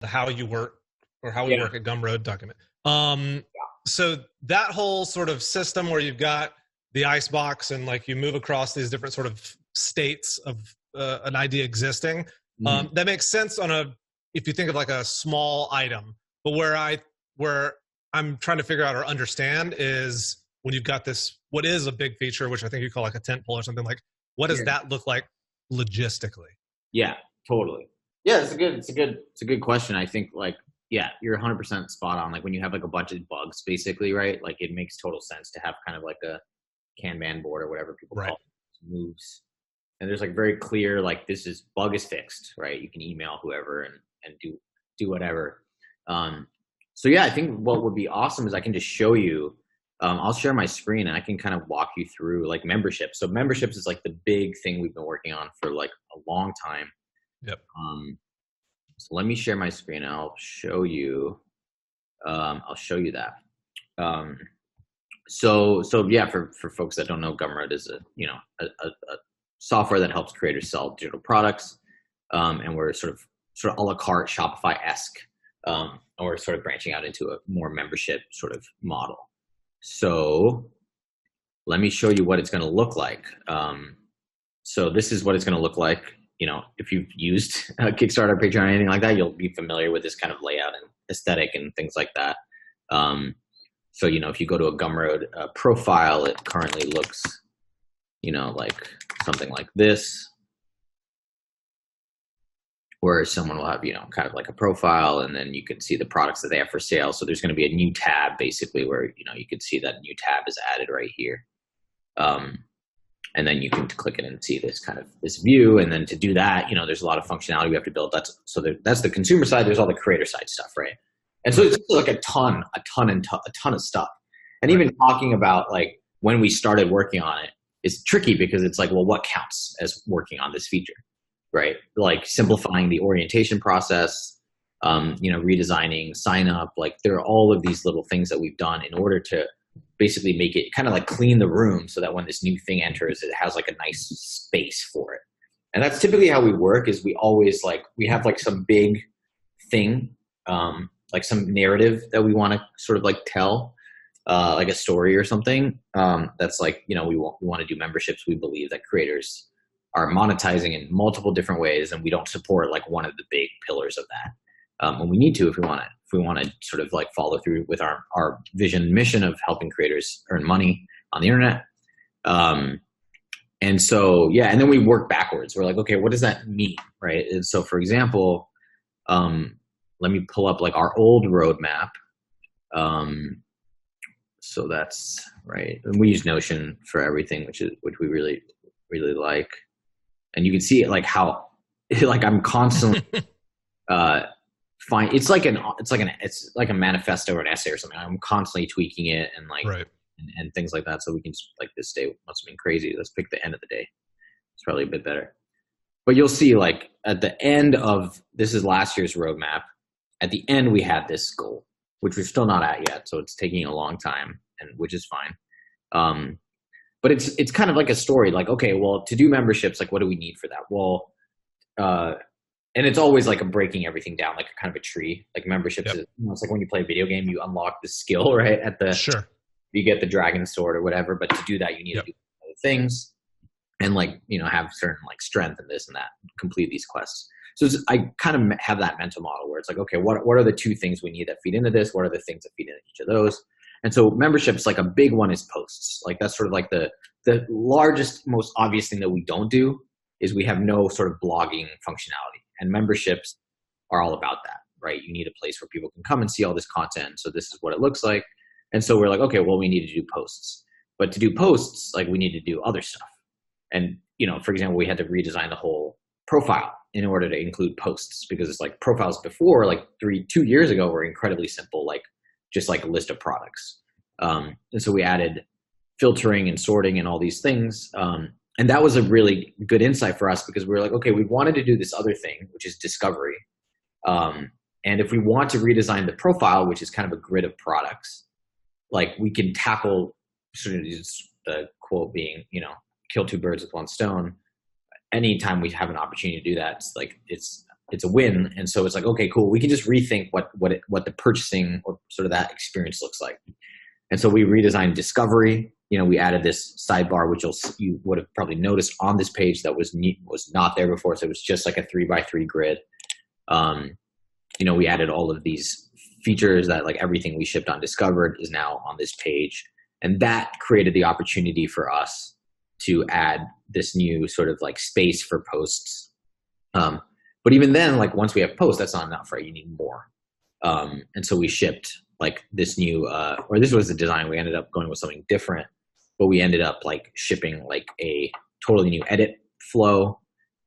the how you work or how we Yeah. work at Gumroad document. So that whole sort of system where you've got the icebox and like you move across these different sort of states of an idea existing, that makes sense if you think of like a small item. But where I'm trying to figure out or understand is when you've got this, what is a big feature, which I think you call like a tentpole or something, like what does that look like logistically? Yeah, totally. Yeah, it's a good question. I think like, yeah, you're 100% spot on. Like when you have like a bunch of bugs basically, right? Like it makes total sense to have kind of like a Kanban board or whatever people call it, moves. And there's like very clear, like this is bug is fixed, right? You can email whoever and do whatever. So yeah, I think what would be awesome is I can just show you, I'll share my screen and I can kind of walk you through like memberships. So memberships is like the big thing we've been working on for like a long time. Yep. So let me share my screen and I'll show you that. So yeah, for folks that don't know, Gumroad is a software that helps creators sell digital products. And we're sort of a la carte Shopify-esque, and we're sort of branching out into a more membership sort of model. So let me show you what it's going to look like. So this is what it's going to look like. If you've used Kickstarter, Patreon, anything like that, you'll be familiar with this kind of layout and aesthetic and things like that. So, if you go to a Gumroad profile, it currently looks, like something like this, where someone will have, kind of like a profile, and then you can see the products that they have for sale. So there's going to be a new tab basically where, you can see that new tab is added right here. And then you can click it and see this view. And then to do that, there's a lot of functionality we have to build. That's the consumer side. There's all the creator side stuff, right? And so it's like a ton of stuff. And even talking about like when we started working on it is tricky because it's like, well, what counts as working on this feature, right? Like simplifying the orientation process, redesigning sign up. Like there are all of these little things that we've done in order to basically make it kind of like clean the room so that when this new thing enters, it has like a nice space for it. And that's typically how we work is we always we have like some big thing, like some narrative that we want to sort of like tell, like a story or something. That's like, we want to do memberships. We believe that creators are monetizing in multiple different ways, and we don't support like one of the big pillars of that. And we need to if we want to sort of like follow through with our vision and mission of helping creators earn money on the internet. And so, yeah, and then we work backwards. We're like, okay, what does that mean, right? And so, for example, let me pull up like our old roadmap. So that's right. And we use Notion for everything, which we really, really like. And you can see it like how, like I'm constantly, it's like a manifesto or an essay or something. I'm constantly tweaking it and and things like that. So we can like this day must have been crazy. Let's pick the end of the day. It's probably a bit better. But you'll see like at the end of, this is last year's roadmap. At the end, we had this goal, which we're still not at yet. So it's taking a long time, and which is fine. But it's kind of like a story. Like, okay, well, to do memberships, like what do we need for that? Well, and it's always like breaking everything down, like a kind of a tree. Like memberships, is, it's like when you play a video game, you unlock the skill, right? You get the dragon sword or whatever. But to do that, you need to do other things, and like have certain like strength and this and that, complete these quests. So I kind of have that mental model where it's like, okay, what are the two things we need that feed into this? What are the things that feed into each of those? And so memberships, like a big one is posts. Like that's sort of like the largest, most obvious thing that we don't do is we have no sort of blogging functionality. And memberships are all about that, right? You need a place where people can come and see all this content. So this is what it looks like. And so we're like, okay, well, we need to do posts. But to do posts, like we need to do other stuff. And, for example, we had to redesign the whole profile in order to include posts because it's like profiles before, like 2 years ago, were incredibly simple, like just like a list of products. And so we added filtering and sorting and all these things. And that was a really good insight for us because we were like, okay, we wanted to do this other thing, which is discovery. And if we want to redesign the profile, which is kind of a grid of products, like we can tackle sort of the quote being, kill two birds with one stone. Anytime we have an opportunity to do that, it's it's a win. And so it's like, okay, cool. We can just rethink what the purchasing or sort of that experience looks like. And so we redesigned discovery. We added this sidebar, which you would have probably noticed on this page that was not there before. So it was just like a 3x3 grid. We added all of these features that like everything we shipped on Discovered is now on this page. And that created the opportunity for us to add this new sort of like space for posts. But even then, like once we have posts, that's not enough, right? You need more. And so we shipped like this new, or this was the design. We ended up going with something different, but we ended up like shipping like a totally new edit flow.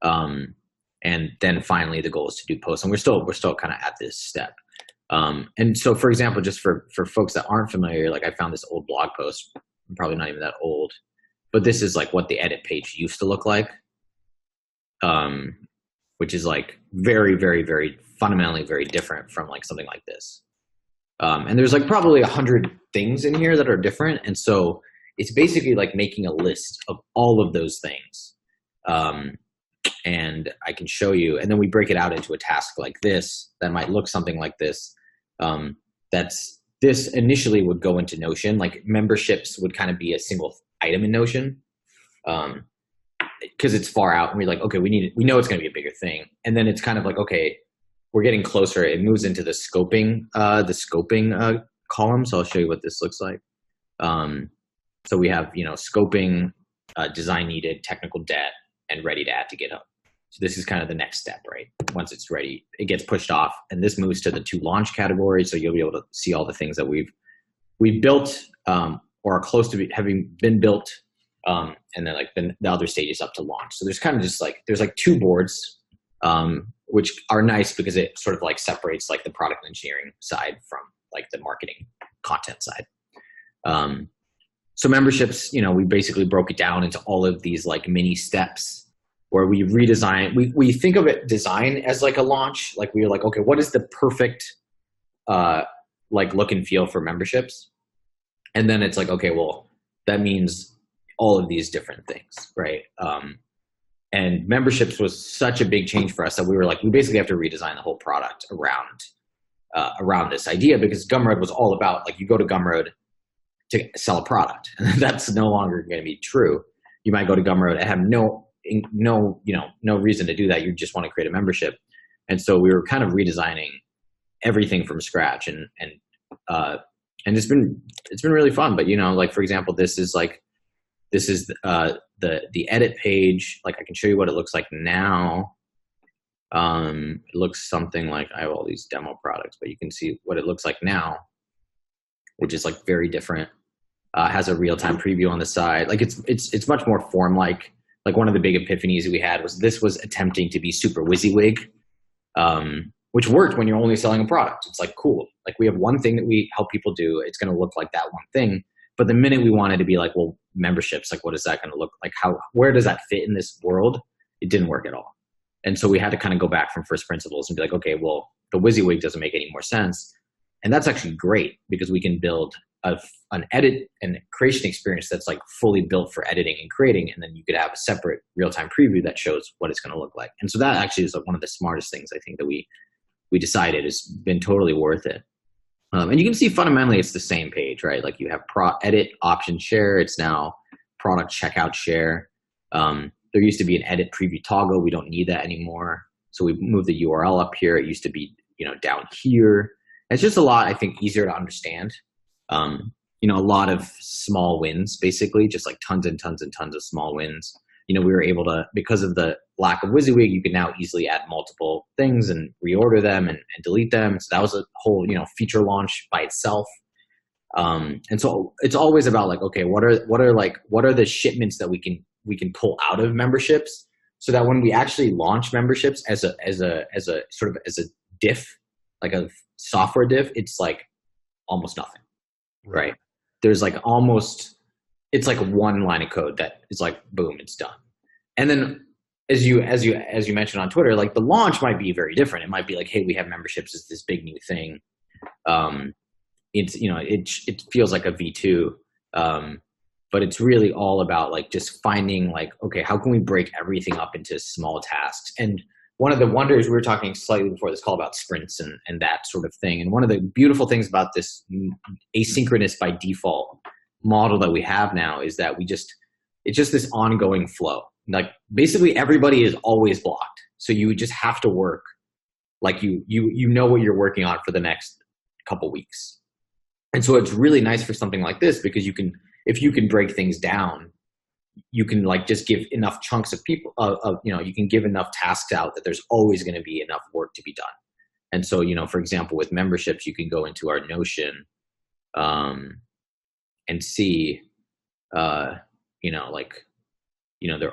And then finally the goal is to do posts, and we're still kind of at this step. And so, for example, just for folks that aren't familiar, like I found this old blog post, probably not even that old, but this is like what the edit page used to look like, which is like very, very, very fundamentally very different from like something like this. And there's like probably 100 things in here that are different. And so it's basically like making a list of all of those things. And I can show you, and then we break it out into a task like this that might look something like this. This initially would go into Notion, like memberships would kind of be a single item in Notion. Because it's far out and we're like, okay, we know it's going to be a bigger thing. And then it's kind of like, okay, we're getting closer. It moves into the scoping column. So I'll show you what this looks like. So we have, scoping, design needed, technical debt, and ready to add to GitHub. So this is kind of the next step, right? Once it's ready, it gets pushed off, and this moves to the to launch category. So you'll be able to see all the things that we've built or are close to having been built, and then like the other stages up to launch. So there's kind of just like there's like two boards, which are nice because it sort of like separates like the product engineering side from like the marketing content side. So memberships, we basically broke it down into all of these like mini steps where we redesign. We think of it design as like a launch. Like we were like, okay, what is the perfect like look and feel for memberships? And then it's like, okay, well, that means all of these different things, right? And memberships was such a big change for us that we were like, we basically have to redesign the whole product around this idea, because Gumroad was all about like you go to Gumroad to sell a product, and that's no longer going to be true. You might go to Gumroad and have no reason to do that. You just want to create a membership. And so we were kind of redesigning everything from scratch, and it's been really fun. But like, for example, this is the edit page. Like I can show you what it looks like now. It looks something like, I have all these demo products, but you can see what it looks like now, which is like very different. Has a real-time preview on the side. Like it's much more form-like. Like one of the big epiphanies we had was this was attempting to be super WYSIWYG, which worked when you're only selling a product. It's like, cool. Like we have one thing that we help people do. It's going to look like that one thing. But the minute we wanted to be like, well, memberships, like what is that going to look like? Where does that fit in this world? It didn't work at all. And so we had to kind of go back from first principles and be like, okay, well, the WYSIWYG doesn't make any more sense. And that's actually great because we can build an edit and creation experience that's like fully built for editing and creating. And then you could have a separate real-time preview that shows what it's going to look like. And so that actually is one of the smartest things I think that we decided has been totally worth it. And you can see fundamentally it's the same page, right? Like you have edit option share. It's now product checkout share. There used to be an edit preview toggle. We don't need that anymore. So we moved the URL up here. It used to be, down here. It's just a lot, I think, easier to understand. A lot of small wins, basically, just like tons and tons and tons of small wins. We were able to, because of the lack of WYSIWYG, you can now easily add multiple things and reorder them and delete them. So that was a whole, feature launch by itself. And so it's always about like, okay, what are the shipments that we can pull out of memberships so that when we actually launch memberships as a diff, like a software diff, it's like almost nothing. Right. There's like it's like one line of code that is like, boom, it's done. And then as you mentioned on Twitter, like the launch might be very different. It might be like, hey, we have memberships as this big new thing. It's, it feels like a V2. But it's really all about like just finding like, okay, how can we break everything up into small tasks? And one of the wonders, we were talking slightly before this call about sprints and that sort of thing. And one of the beautiful things about this asynchronous by default model that we have now is that it's just this ongoing flow. Like basically everybody is always blocked. So you just have to work like you know what you're working on for the next couple weeks. And so it's really nice for something like this because if you can break things down, you can like just give enough chunks of people you can give enough tasks out that there's always going to be enough work to be done. And so, for example, with memberships, you can go into our Notion and see, there are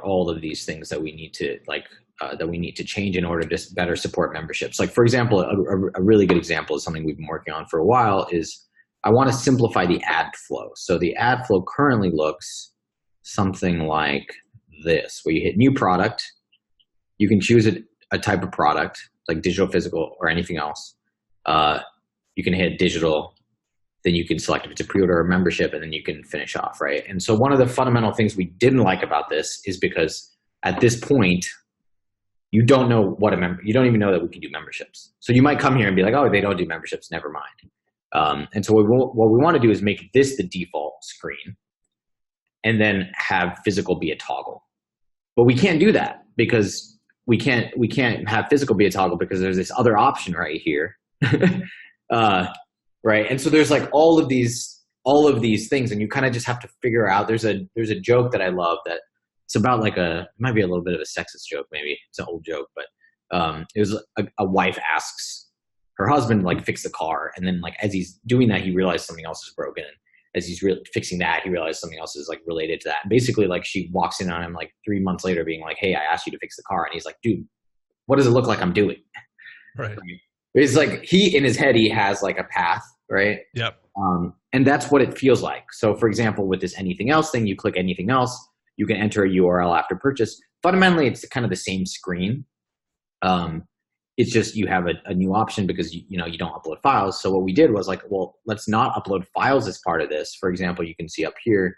all of these things that we need to change in order to better support memberships. Like, for example, a really good example is something we've been working on for a while is I want to simplify the ad flow. So the ad flow currently looks something like this, where you hit new product, you can choose a type of product, like digital, physical, or anything else. You can hit digital, then you can select if it's a pre-order or membership, and then you can finish off, right? And so one of the fundamental things we didn't like about this is because at this point, you don't know you don't even know that we can do memberships. So you might come here and be like, oh, they don't do memberships, never mind. And so what we want to do is make this the default screen and then have physical be a toggle. But we can't do that because we can't have physical be a toggle because there's this other option right here. Right. And so there's like all of these things, and you kind of just have to figure out, there's a joke that I love that it's about like it might be a little bit of a sexist joke. Maybe it's an old joke, but it was a wife asks her husband like fix the car. And then like, as he's doing that, he realized something else is broken. And as he's fixing that, he realized something else is like related to that. And basically like she walks in on him like 3 months later being like, hey, I asked you to fix the car. And he's like, dude, what does it look like I'm doing? Right. It's like in his head, he has like a path, right? Yep. And that's what it feels like. So for example, with this anything else thing, you click anything else, you can enter a URL after purchase. Fundamentally, it's kind of the same screen. It's just you have a new option because you don't upload files. So what we did was like, well, let's not upload files as part of this. For example, you can see up here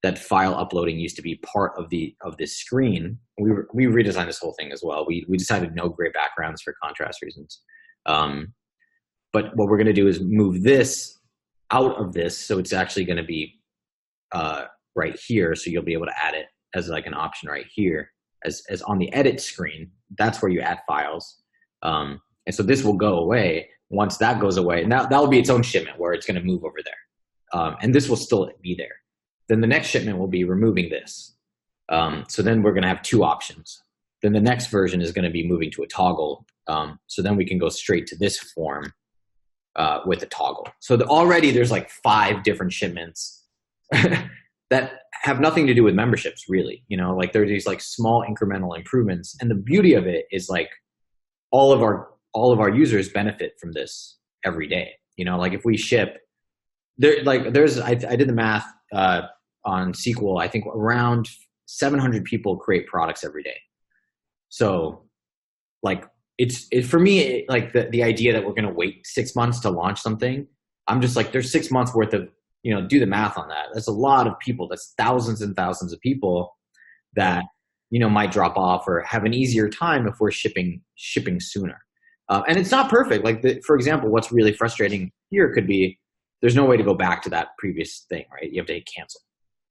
that file uploading used to be part of this screen. We redesigned this whole thing as well. We decided no gray backgrounds for contrast reasons. But what we're going to do is move this out of this, so it's actually going to be right here. So you'll be able to add it as like an option right here, as on the edit screen. That's where you add files. And so this will go away. Once that goes away, now that will be its own shipment where it's going to move over there. And this will still be there. Then the next shipment will be removing this. So then we're going to have two options. Then the next version is going to be moving to a toggle. So then we can go straight to this form with a toggle. So already there's like 5 different shipments that have nothing to do with memberships, really. Like there's these like small incremental improvements. And the beauty of it is like all of our users benefit from this every day. Like if we ship I did the math on SQL. I think around 700 people create products every day. So like for me, like the idea that we're going to wait 6 months to launch something, I'm just like, there's 6 months worth of, do the math on that. That's a lot of people. That's thousands and thousands of people that, might drop off or have an easier time if we're shipping sooner. And it's not perfect. Like for example, what's really frustrating here could be, there's no way to go back to that previous thing, right? You have to hit cancel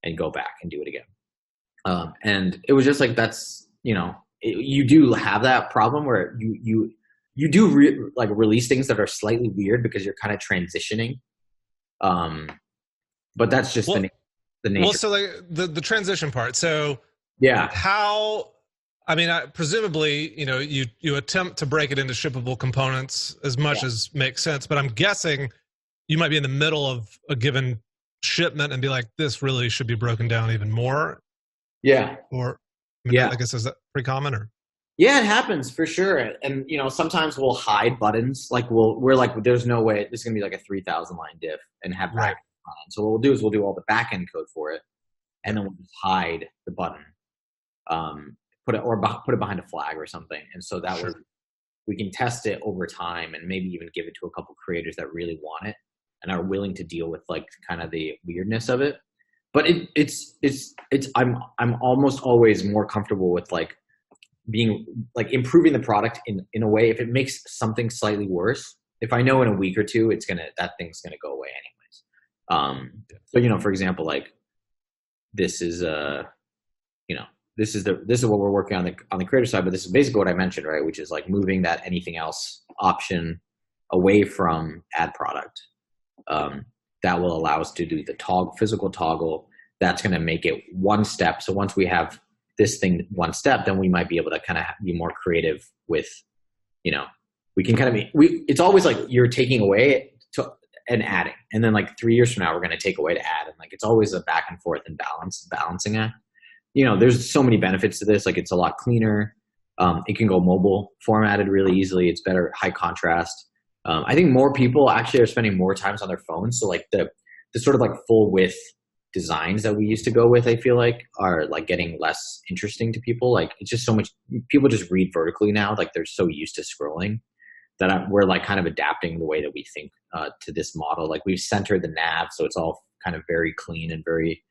and go back and do it again. And it was just like, that's, you do have that problem where you do release things that are slightly weird because you're kind of transitioning. But that's just the nature. Well, so like the transition part. So yeah, presumably, you attempt to break it into shippable components as much as makes sense, but I'm guessing you might be in the middle of a given shipment and be like, this really should be broken down even more. Yeah. Or I guess, is that pretty common? Or yeah, it happens for sure. And sometimes we'll hide buttons. Like we're like, there's no way this is gonna be like a 3,000 line diff and have back. So what we'll do is we'll do all the back end code for it, and then we'll just hide the button, put it behind a flag or something. And so that way we can test it over time and maybe even give it to a couple creators that really want it and are willing to deal with like kind of the weirdness of it. But I'm almost always more comfortable with like being like improving the product in a way, if it makes something slightly worse, if I know in a week or two, that thing's gonna go away anyways. So, for example, like this is this is what we're working on the creator side, but this is basically what I mentioned, right? Which is like moving that anything else option away from add product. That will allow us to do the physical toggle. That's going to make it one step. So once we have this thing one step, then we might be able to kind of be more creative with, we can kind of it's always like you're taking away and adding, and then like 3 years from now we're going to take away to add, and like it's always a back and forth and balancing act. There's so many benefits to this. Like it's a lot cleaner. It can go mobile formatted really easily. It's better, high contrast. I think more people actually are spending more times on their phones. So like the sort of like full width designs that we used to go with, I feel like are like getting less interesting to people. Like it's just so much, people just read vertically now. Like they're so used to scrolling that we're like kind of adapting the way that we think to this model. Like we've centered the nav, so it's all kind of very clean and very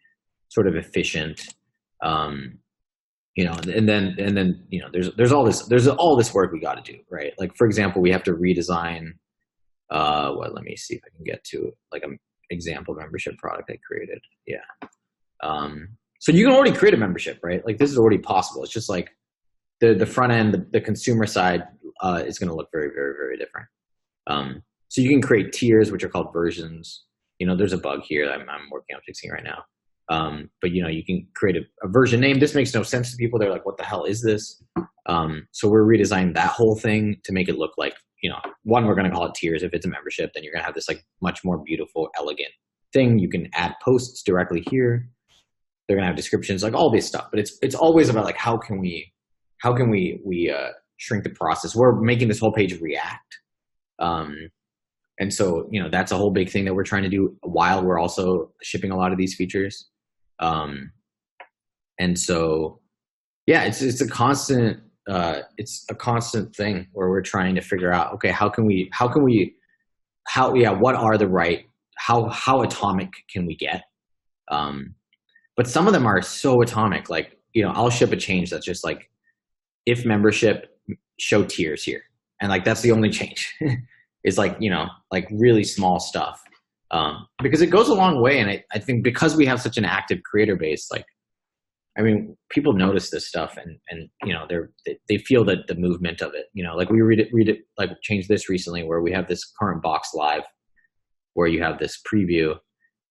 sort of efficient. And then there's all this work we got to do, right? Like for example, we have to redesign. Let me see if I can get to like an example membership product I created. Yeah. So you can already create a membership, right? Like this is already possible. It's just like the front end, the consumer side is going to look very, very, very different. So you can create tiers, which are called versions. There's a bug here that I'm working on fixing right now. But you can create a version name. This makes no sense to people. They're like, what the hell is this? So we're redesigning that whole thing to make it look like, one, we're going to call it tiers. If it's a membership, then you're going to have this like much more beautiful, elegant thing. You can add posts directly here. They're going to have descriptions, like all this stuff, but it's always about like, how can we shrink the process? We're making this whole page React. And so, that's a whole big thing that we're trying to do while we're also shipping a lot of these features. And so, yeah, it's a constant thing where we're trying to figure out, okay, what are the right, how atomic can we get? But some of them are so atomic, like, I'll ship a change that's just like, if membership, show tiers here. And like, that's the only change. It's like, like really small stuff. Because it goes a long way. And I think because we have such an active creator base, like, I mean, people notice this stuff and they feel that the movement of it, like we read it, like changed this recently where we have this current box live where you have this preview.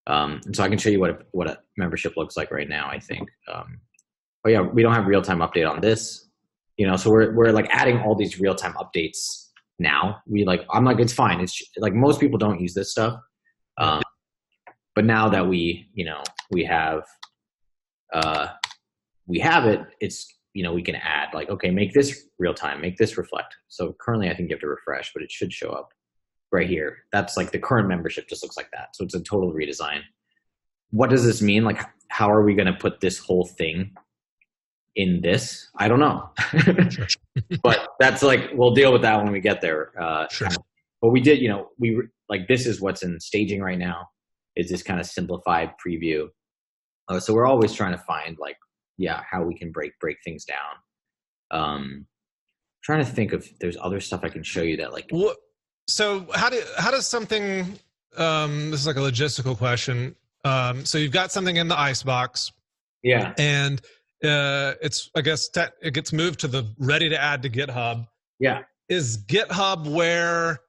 And so I can show you what a membership looks like right now, I think. Oh yeah, we don't have real-time update on this, so we're like adding all these real-time updates now. I'm like, it's fine. It's like most people don't use this stuff. But now that we have it, it's, we can add like, okay, make this real time, make this reflect. So currently I think you have to refresh, but it should show up right here. That's like the current membership just looks like that. So it's a total redesign. What does this mean? Like, how are we going to put this whole thing in this? I don't know. But that's like, we'll deal with that when we get there. Sure. But we did, this is what's in staging right now, is this kind of simplified preview. So we're always trying to find like, how we can break things down. Trying to think if there's other stuff I can show you that like. So how does something, this is like a logistical question. So you've got something in the icebox. Yeah. And it's, I guess it gets moved to the ready to add to GitHub. Yeah. Is GitHub where,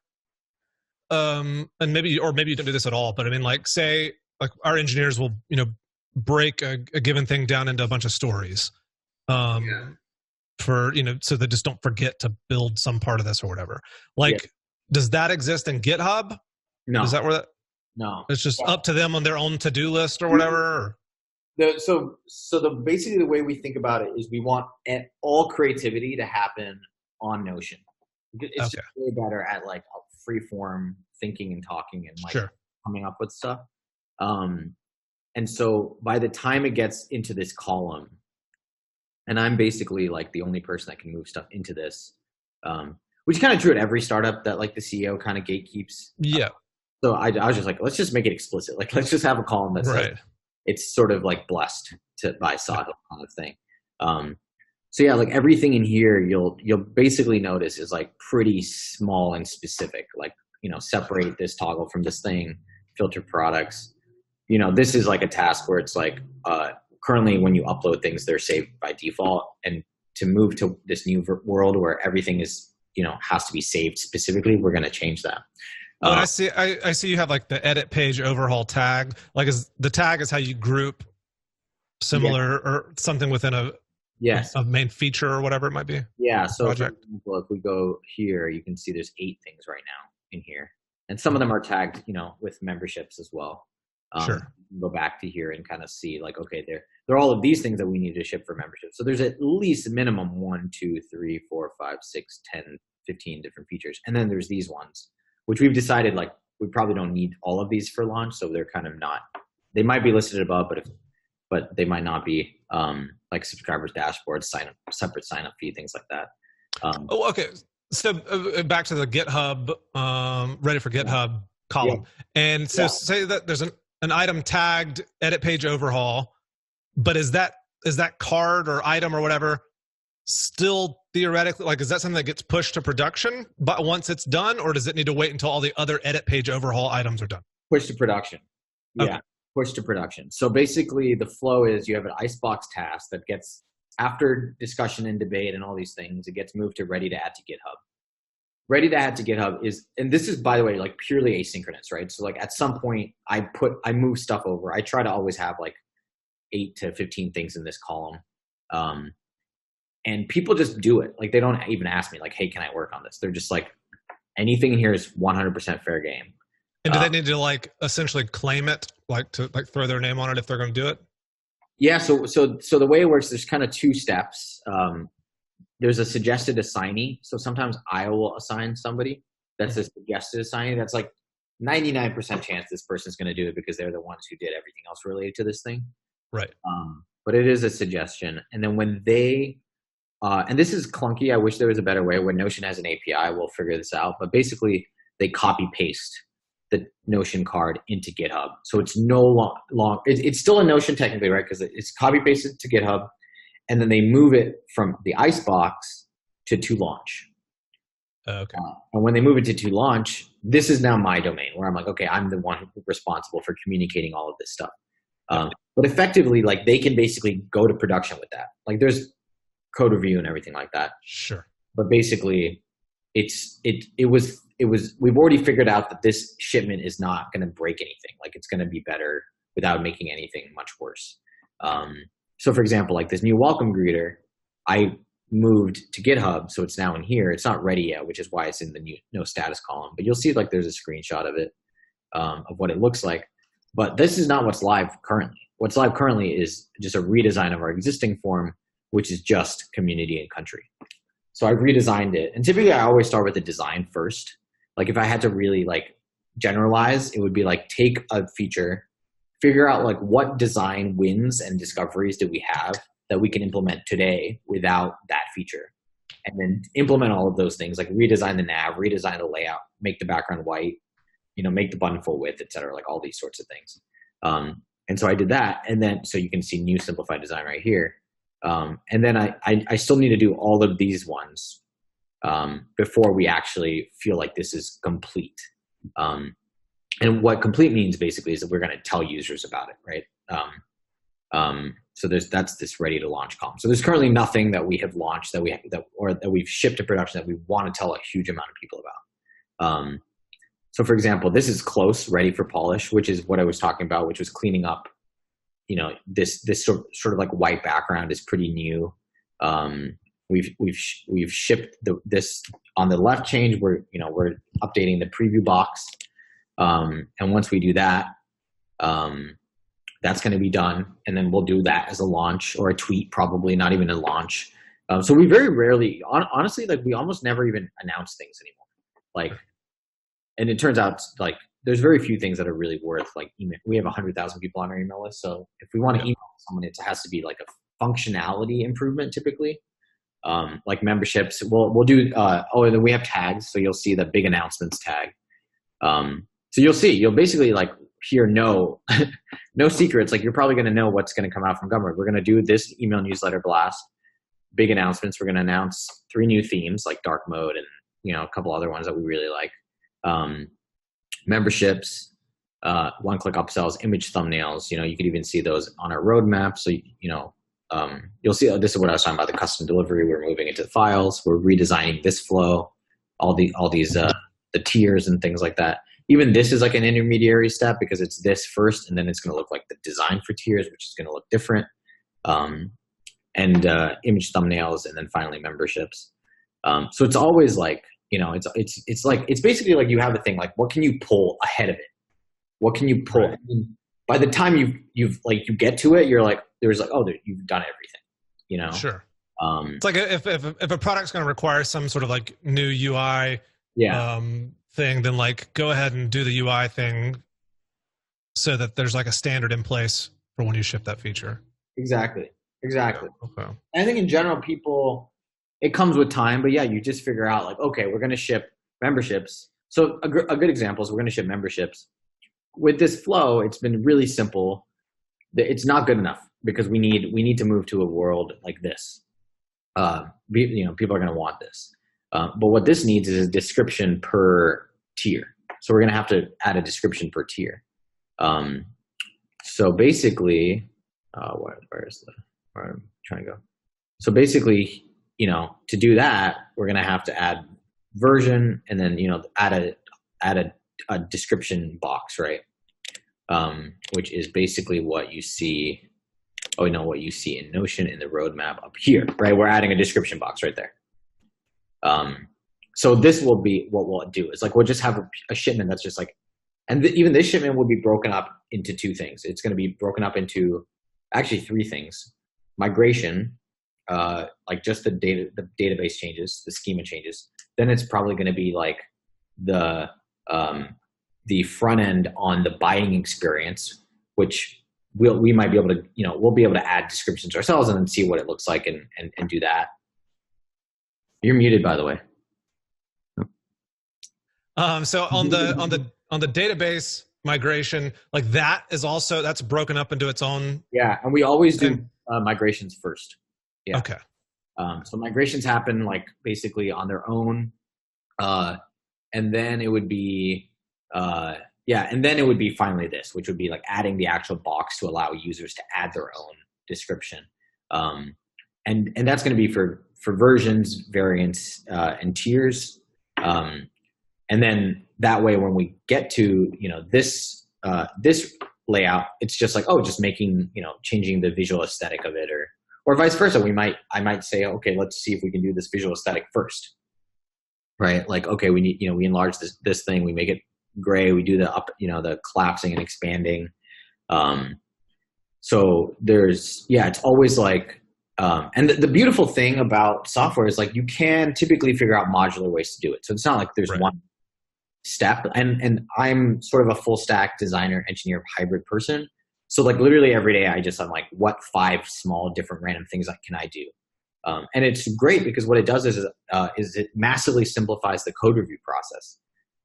and maybe you don't do this at all, but I mean, like say, like our engineers will, break a given thing down into a bunch of stories, for, so they just don't forget to build some part of this or whatever. Like, does that exist in GitHub? No. Is that where that? No. It's just up to them on their own to-do list or whatever? Or? Basically the way we think about it is we want all creativity to happen on Notion. It's just way better at like free form thinking and talking and like coming up with stuff. And so by the time it gets into this column, and I'm basically like the only person that can move stuff into this, which is kind of true at every startup that like the CEO kind of gatekeeps. Yeah. So I was just like, let's just make it explicit. Like, let's just have a column that's like, it's sort of like blessed by Sahil kind of thing. So yeah, like everything in here, you'll basically notice is like pretty small and specific. Like, separate this toggle from this thing, filter products. This is like a task where it's like currently when you upload things, they're saved by default. And to move to this new world where everything is, has to be saved specifically, we're going to change that. Oh, and I see you have like the edit page overhaul tag. Like the tag is how you group similar or something within a main feature or whatever it might be. Yeah. So for example, if we go here, you can see there's 8 things right now in here. And some of them are tagged, with memberships as well. Sure. Go back to here and kind of see like, okay, they're all of these things that we need to ship for membership. So there's at least a minimum 1, 2, 3, 4, 5, 6, 10, 15 different features. And then there's these ones, which we've decided like we probably don't need all of these for launch. So they're kind of not, they might be listed above, but they might not be like subscribers dashboards, separate sign up fee, things like that. Okay. So back to the GitHub, ready for GitHub column. Yeah. And so say that there's an item tagged edit page overhaul, but is that card or item or whatever still theoretically, like, is that something that gets pushed to production but once it's done, or does it need to wait until all the other edit page overhaul items are done? Push to production. Okay. Yeah. Push to production. So basically the flow is you have an Icebox task that gets, after discussion and debate and all these things, it gets moved to ready to add to GitHub. Ready to add to GitHub is, and this is, by the way, like purely asynchronous, right? So like at some point I move stuff over. I try to always have like 8 to 15 things in this column. And people just do it. Like they don't even ask me like, hey, can I work on this? They're just like, anything in here is 100% fair game. And do they need to like essentially claim it, like to like throw their name on it if they're going to do it? Yeah. So the way it works, there's kind of 2 steps. There's a suggested assignee. So sometimes I will assign somebody that's a suggested assignee. That's like 99% chance this person's going to do it because they're the ones who did everything else related to this thing. Right. But it is a suggestion. And then when they, and this is clunky, I wish there was a better way. When Notion has an API, we'll figure this out. But basically they copy paste the Notion card into GitHub. So it's no it's still a Notion technically, right? Because it's copy pasted to GitHub. And then they move it from the Icebox to launch. Okay. And when they move it to launch, this is now my domain where I'm like, okay, I'm the one responsible for communicating all of this stuff. But effectively, like they can basically go to production with that. Like there's code review and everything like that. Sure. But basically, we've already figured out that this shipment is not going to break anything. Like it's going to be better without making anything much worse. So for example, like this new welcome greeter, I moved to GitHub. So it's now in here. It's not ready yet, which is why it's in the new no status column, but you'll see like there's a screenshot of it, of what it looks like. But this is not what's live currently. What's live currently is just a redesign of our existing form, which is just community and country. So I've redesigned it. And typically I always start with the design first. Like if I had to really like generalize, it would be like take a feature, figure out like what design wins and discoveries do we have that we can implement today without that feature. And then implement all of those things, like redesign the nav, redesign the layout, make the background white, make the button full width, et cetera, like all these sorts of things. And so I did that. And then, so you can see new simplified design right here. And then I still need to do all of these ones before we actually feel like this is complete. And what complete means basically is that we're going to tell users about it, right? So that's this ready to launch column. So there's currently nothing that we have launched that we've shipped to production that we want to tell a huge amount of people about. So for example, this is close, ready for polish, which is what I was talking about, which was cleaning up. This sort of like white background is pretty new. We've shipped this on the left change. We're updating the preview box. And once we do that, that's going to be done. And then we'll do that as a launch or a tweet, probably not even a launch. So we very rarely, honestly, like we almost never even announce things anymore. And it turns out like there's very few things that are really worth like email. We have 100,000 people on our email list. So if we want to email someone, it has to be like a functionality improvement typically. Like memberships, we'll do, and then we have tags. So you'll see the big announcements tag. So you'll basically like hear no secrets. Like you're probably going to know what's going to come out from Gumroad. We're going to do this email newsletter blast. big announcements. We're going to announce 3 new themes like dark mode and, you know, a couple other ones that we really like. Memberships, one-click upsells, image thumbnails. You know, you could even see those on our roadmap. So, you know, you'll see, this is what I was talking about, the custom delivery. We're moving into files. We're redesigning this flow, all these the tiers and things like that. Even this is like an intermediary step because it's this first, and then it's going to look like the design for tiers, which is going to look different. And image thumbnails, and then finally memberships. So it's always like, you know, it's like, it's basically like you have a thing, like what can you pull ahead of it? What can you pull? Right. I mean, by the time you get to it, you're like, there's like, oh, you've done everything, you know? Sure. It's like if a product's going to require some sort of like new UI thing, then like go ahead and do the UI thing so that there's like a standard in place for when you ship that feature. Exactly. Okay. And I think in general, people, it comes with time, but yeah, you just figure out like, okay, we're going to ship memberships. So a good example is we're going to ship memberships. With this flow, it's been really simple. It's not good enough because we need to move to a world like this. You know, people are going to want this. But what this needs is a description per tier. So we're going to have to add a description per tier. So basically, where I'm trying to go. So basically, you know, to do that, we're going to have to add version and then, you know, add a description box, right? Which is basically what you see. Oh, no, what you see in Notion in the roadmap up here, right? We're adding a description box right there. So this will be what we'll do. It's like we'll just have a shipment that's just like, and even this shipment will be broken up into 2 things. It's going to be broken up into actually 3 things. Migration, like just the database changes, the schema changes. Then it's probably going to be like the front end on the buying experience, which we might be able to, you know, we'll be able to add descriptions ourselves and then see what it looks like and do that. You're muted, by the way. So on the database migration, like that is also, that's broken up into its own. Yeah, and we always do migrations first. Yeah. Okay. So migrations happen like basically on their own, and then it would be and then it would be finally this, which would be like adding the actual box to allow users to add their own description, and that's going to be for versions, variants, and tiers, and then that way when we get to, you know, this layout, it's just like, oh, just making, you know, changing the visual aesthetic of it, or vice versa. I might say, okay, let's see if we can do this visual aesthetic first, right? Like, okay, we need, you know, we enlarge this thing, we make it gray, we do the collapsing and expanding. So there's, it's always like, and the beautiful thing about software is like you can typically figure out modular ways to do it. So it's not like there's one step, and I'm sort of a full stack designer, engineer, hybrid person. So like literally every day I'm like, what 5 small different random things can I do? And it's great because what it does is it massively simplifies the code review process.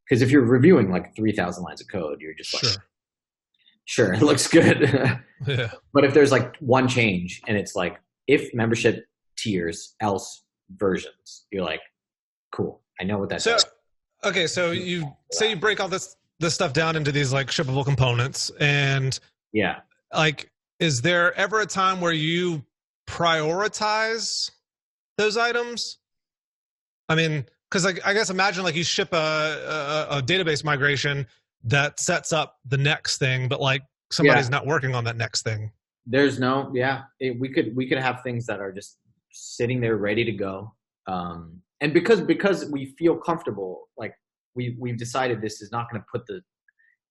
Because if you're reviewing like 3,000 lines of code, you're just like, sure, it looks good. Yeah. But if there's like one change and it's like, if membership tiers, else versions, you're like, cool, I know what that does. Okay, so you say you break all this stuff down into these like shippable components, and like, is there ever a time where you prioritize those items? I mean, because like I guess imagine like you ship a database migration that sets up the next thing, but like somebody's not working on that next thing. There's no we could have things that are just sitting there ready to go. And because we feel comfortable, like we've decided this is not going to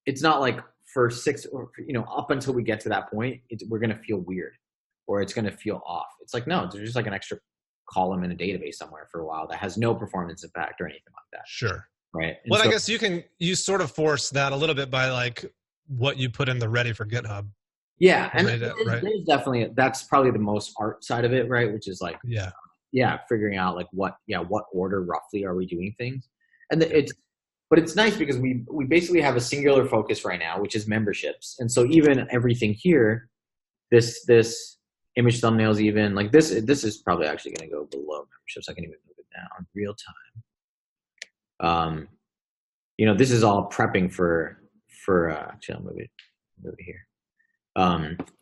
it's not like for 6 or, you know, up until we get to that point, we're going to feel weird or it's going to feel off. It's like, no, there's just like an extra column in a database somewhere for a while that has no performance impact or anything like that. Sure. Right. Well, I guess you sort of force that a little bit by like what you put in the ready for GitHub. Yeah. And there's definitely, that's probably the most art side of it, right? Which is like, figuring out like what order roughly are we doing things. And but it's nice because we basically have a singular focus right now, which is memberships. And so even everything here, this image thumbnails even. Like this is probably actually going to go below memberships. I can even move it down real time. This is all prepping for actually I'll move it here.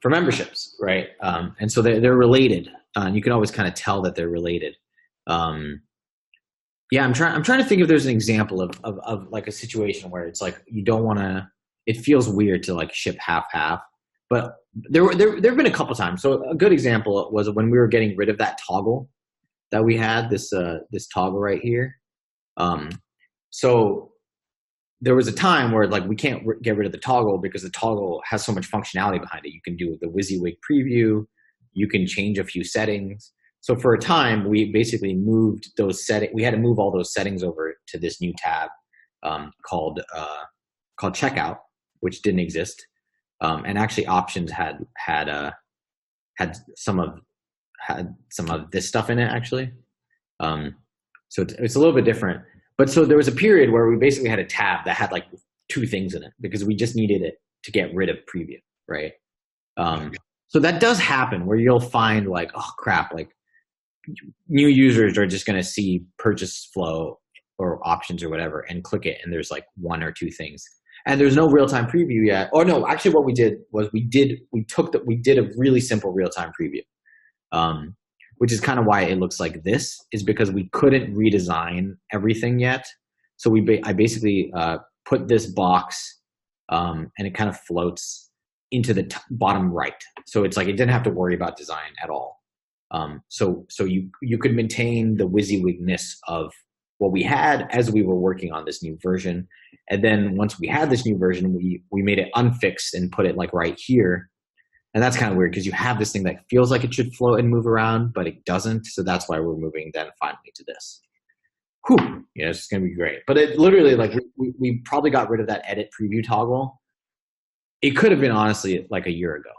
For memberships, right? And so they're related. You can always kind of tell that they're related. I'm trying to think if there's an example of like a situation where it's like you don't want to. It feels weird to like ship half, but there have been a couple times. So a good example was when we were getting rid of that toggle that we had, this toggle right here. So there was a time where like we can't get rid of the toggle because the toggle has so much functionality behind it. You can do the WYSIWYG preview. You can change a few settings. So for a time, we basically moved those settings. We had to move all those settings over to this new tab called Checkout, which didn't exist. And actually, Options had some of this stuff in it actually. So it's a little bit different. But so there was a period where we basically had a tab that had like 2 things in it because we just needed it to get rid of preview, right? So that does happen where you'll find like, oh crap, like new users are just going to see purchase flow or options or whatever and click it, and there's like 1 or 2 things, and there's no real-time preview yet. Or no, actually, what we did was we did a really simple real-time preview. Which is kind of why it looks like this, is because we couldn't redesign everything yet. So I basically put this box and it kind of floats into the bottom right. So it's like it didn't have to worry about design at all. So you could maintain the WYSIWYG-ness of what we had as we were working on this new version. And then once we had this new version, we made it unfixed and put it like right here. And that's kind of weird because you have this thing that feels like it should float and move around, but it doesn't. So that's why we're moving then finally to this. Whew. Yeah, it's going to be great. But it literally, like, we probably got rid of that edit preview toggle. It could have been honestly like a year ago.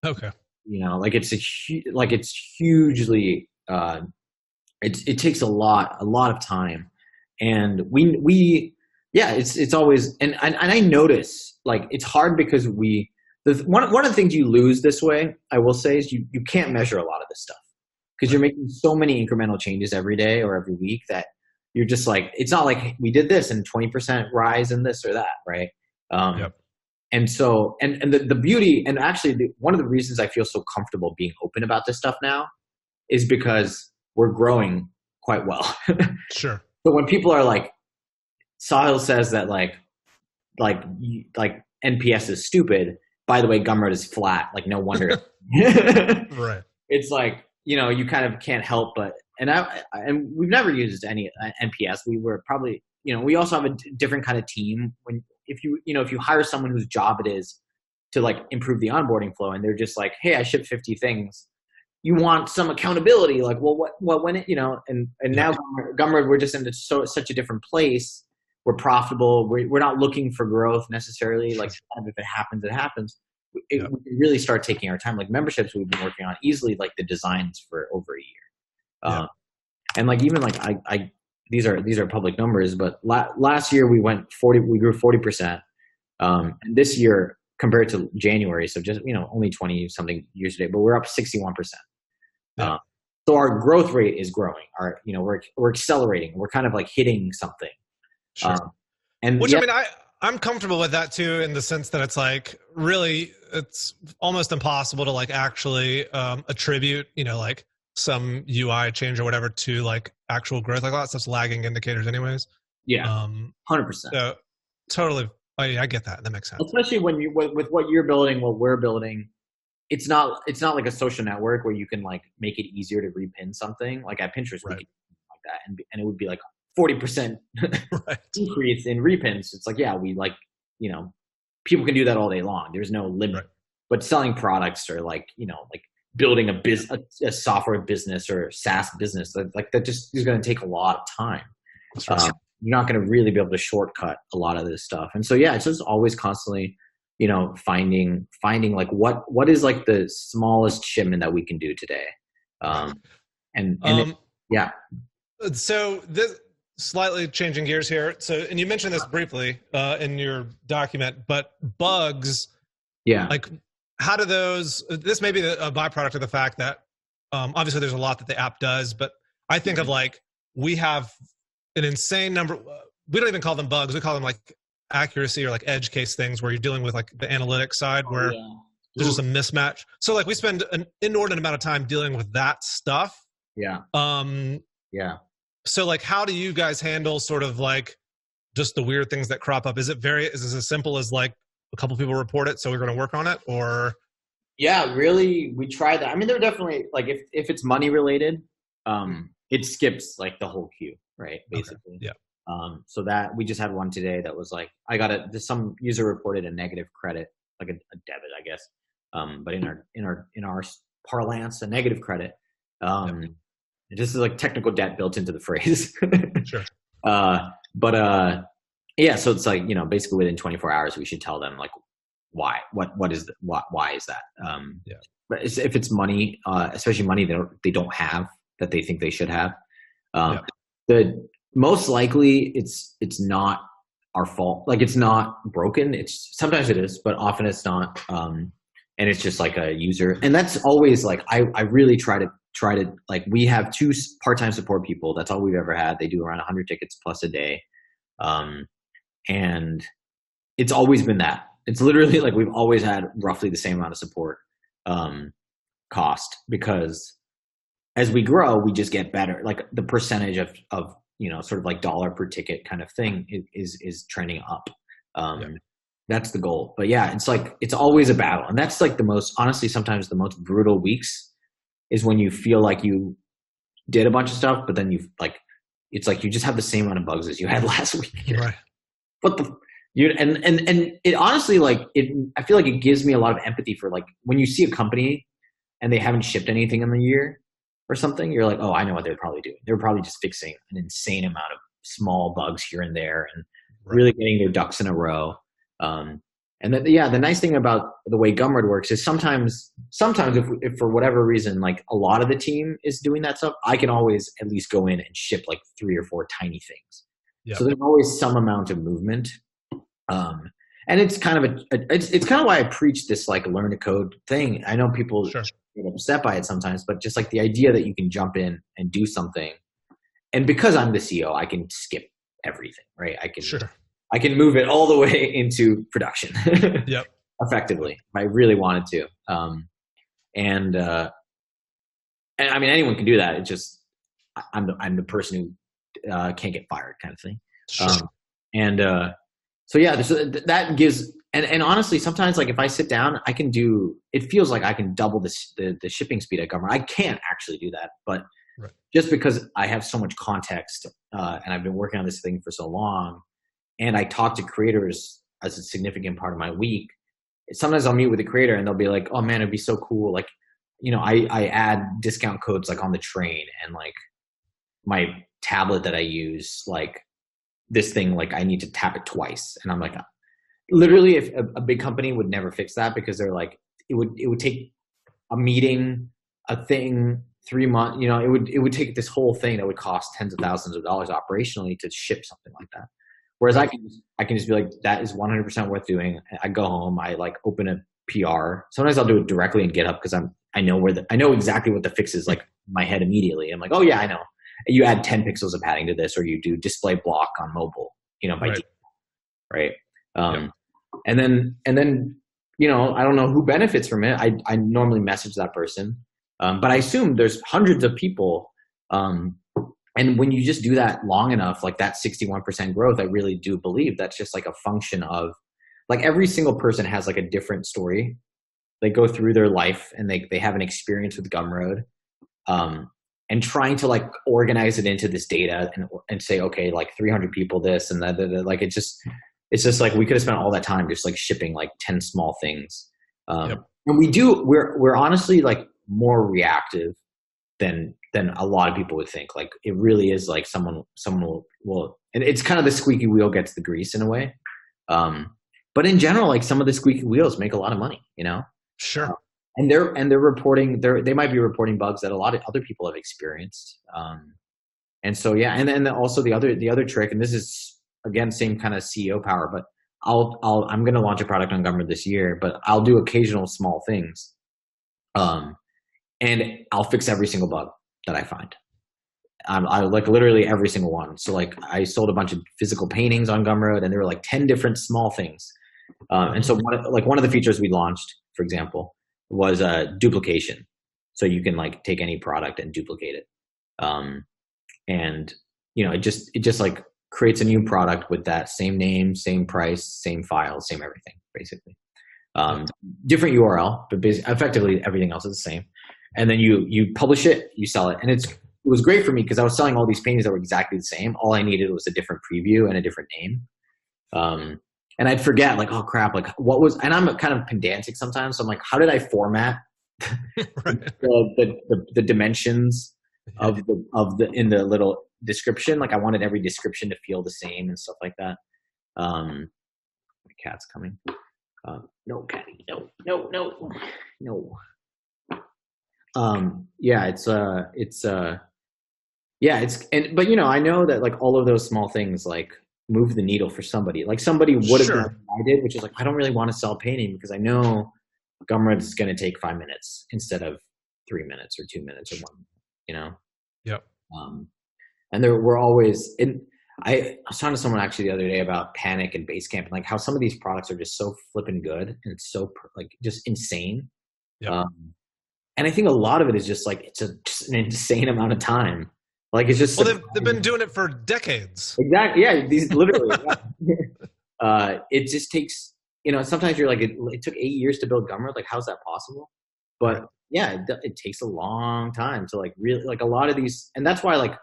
Okay. Like it's hugely. It takes a lot of time, and it's always and I notice like it's hard because one of the things you lose this way, I will say, is you can't measure a lot of this stuff because you're making so many incremental changes every day or every week that you're just like, it's not like we did this and 20% rise in this or that, right? Yep. And so, and the beauty, and actually one of the reasons I feel so comfortable being open about this stuff now is because we're growing quite well. Sure. But when people are like, Sahil says that like NPS is stupid. By the way, Gumroad is flat. Like, no wonder. Right. It's like, you kind of can't help but, and we've never used any NPS. We were probably, we also have a different kind of team. If you hire someone whose job it is to like improve the onboarding flow, and they're just like, hey, I shipped 50 things. You want some accountability. Like, well, when it, and now Gumroad, we're just in such a different place. We're profitable. We're not looking for growth necessarily. Like, if it happens, it happens. We can really start taking our time. Like memberships, we've been working on easily like the designs for over a year. And like even like these are public numbers, but last year we grew 40%. And this year compared to January, so just only 20 something years today, but we're up 61%. So our growth rate is growing. We're accelerating. We're kind of like hitting something. Sure. I mean, I'm comfortable with that too, in the sense that it's like really, it's almost impossible to like actually attribute, like some UI change or whatever to like actual growth. Like a lot of stuff's lagging indicators anyways. Yeah. 100%. So totally. I get that. That makes sense. Especially when with what you're building, what we're building, it's not like a social network where you can like make it easier to repin something. Like at Pinterest, we could like that, and it would be like 40% increase in repins. It's like, we like, people can do that all day long. There's no limit. Right. But selling products or like, like building a software business or SaaS business, like that just is going to take a lot of time. Right. You're not going to really be able to shortcut a lot of this stuff. And so, it's just always constantly, finding like what is like the smallest shipment that we can do today. So this, slightly changing gears here. So, and you mentioned this briefly in your document, but bugs, like how do those, this may be a byproduct of the fact that obviously there's a lot that the app does, but I think of like, we have an insane number. We don't even call them bugs. We call them like accuracy or like edge case things where you're dealing with like the analytics side where there's just a mismatch. So like we spend an inordinate amount of time dealing with that stuff. Yeah. So like, how do you guys handle sort of like just the weird things that crop up? Is it as simple as like a couple people report it, so we're going to work on it? Or yeah, really, we try that. I mean, there are definitely like if it's money related, it skips like the whole queue, right? Basically. Okay. Yeah. So that we just had one today that was like, some user reported a negative credit, like a debit, I guess. But in our parlance, a negative credit. This is like technical debt built into the phrase. Sure. Yeah, so it's like, basically within 24 hours, we should tell them like why, why is that? But if it's money, especially money they don't have that they think they should have, the most likely it's not our fault. Like it's not broken. Sometimes it is, but often it's not. And it's just like a user. And that's always like, I really try to like, we have 2 part-time support people. That's all we've ever had. They do around 100 tickets plus a day. And it's always been that. It's literally like we've always had roughly the same amount of support cost, because as we grow, we just get better. Like the percentage of sort of like dollar per ticket kind of thing is trending up. That's the goal. But yeah, it's like, it's always a battle. And that's like honestly, sometimes the most brutal weeks is when you feel like you did a bunch of stuff, but then it's like you just have the same amount of bugs as you had last week. Right. What and it honestly, like I feel like it gives me a lot of empathy for like when you see a company and they haven't shipped anything in the year or something, you're like, oh, I know what they're probably doing. They're probably just fixing an insane amount of small bugs here and there and really getting their ducks in a row. And then, the nice thing about the way Gumroad works is sometimes if for whatever reason, like a lot of the team is doing that stuff, I can always at least go in and ship like 3 or 4 tiny things. Yep. So there's always some amount of movement. And it's kind of it's kind of why I preach this like learn to code thing. I know people get upset by it sometimes, but just like the idea that you can jump in and do something. And because I'm the CEO, I can skip everything, right? I can move it all the way into production effectively if I really wanted to. And I mean, anyone can do that. It's just, I'm the person who can't get fired kind of thing. So yeah, that gives, and honestly, sometimes like if I sit down, it feels like I can double the shipping speed at Gumroad. I can't actually do that, but just because I have so much context and I've been working on this thing for so long, and I talk to creators as a significant part of my week. Sometimes I'll meet with a creator and they'll be like, oh man, it'd be so cool. Like, I add discount codes like on the train, and like my tablet that I use, like this thing, like I need to tap it twice. And I'm like, literally if a big company would never fix that, because they're like, it would take a meeting, a thing, 3 months, it would take this whole thing that would cost tens of thousands of dollars operationally to ship something like that. Whereas I can just be like, that is 100% worth doing. I go home, I like open a PR. Sometimes I'll do it directly in GitHub because I know exactly what the fix is, like in my head immediately. I'm like, oh yeah, I know. You add 10 pixels of padding to this, or you do display block on mobile, by default, right? And then I don't know who benefits from it. I normally message that person, but I assume there's hundreds of people. And when you just do that long enough, like that 61% growth, I really do believe that's just like a function of like every single person has like a different story. They go through their life and they have an experience with Gumroad, and trying to like organize it into this data and say, okay, like 300 people, this and that, like it's just like we could have spent all that time just like shipping like 10 small things. And we're honestly like more reactive than a lot of people would think. Like it really is like someone will, and it's kind of the squeaky wheel gets the grease in a way. But in general, like some of the squeaky wheels make a lot of money, Sure. And they're reporting, they might be reporting bugs that a lot of other people have experienced. And so, yeah. And then also the other trick, and this is again, same kind of CEO power, but I'm going to launch a product on Gumroad this year, but I'll do occasional small things. And I'll fix every single bug that I find. I like literally every single one. So like I sold a bunch of physical paintings on Gumroad, and there were like 10 different small things. And so one of the features we launched, for example, was duplication. So you can like take any product and duplicate it. And you know, it just like creates a new product with that same name, same price, same file, same everything, basically. Different URL, but effectively everything else is the same. And then you publish it, you sell it. And it was great for me because I was selling all these paintings that were exactly the same. All I needed was a different preview and a different name. And I'd forget, like, oh crap, like what was, and I'm kind of pedantic sometimes. So I'm like, how did I format the dimensions of the in the little description? Like I wanted every description to feel the same and stuff like that. The cat's coming. No, Patty, no. But you know, I know that like all of those small things like move the needle for somebody. Like somebody would have done what I did, which is like, I don't really want to sell painting because I know Gumroad is going to take 5 minutes instead of 3 minutes or 2 minutes or 1, you know? Yep. And we're always I was talking to someone actually the other day about Panic and Basecamp and like how some of these products are just so flippin' good and it's so like just insane. Yep. And I think a lot of it is just like it's just an insane amount of time. Like it's just they've been doing it for decades. Exactly. Yeah. These literally. It just takes, you know. Sometimes you're like, it took 8 years to build Gumroad. Like, how's that possible? But yeah, it takes a long time to like really like a lot of these, and that's why like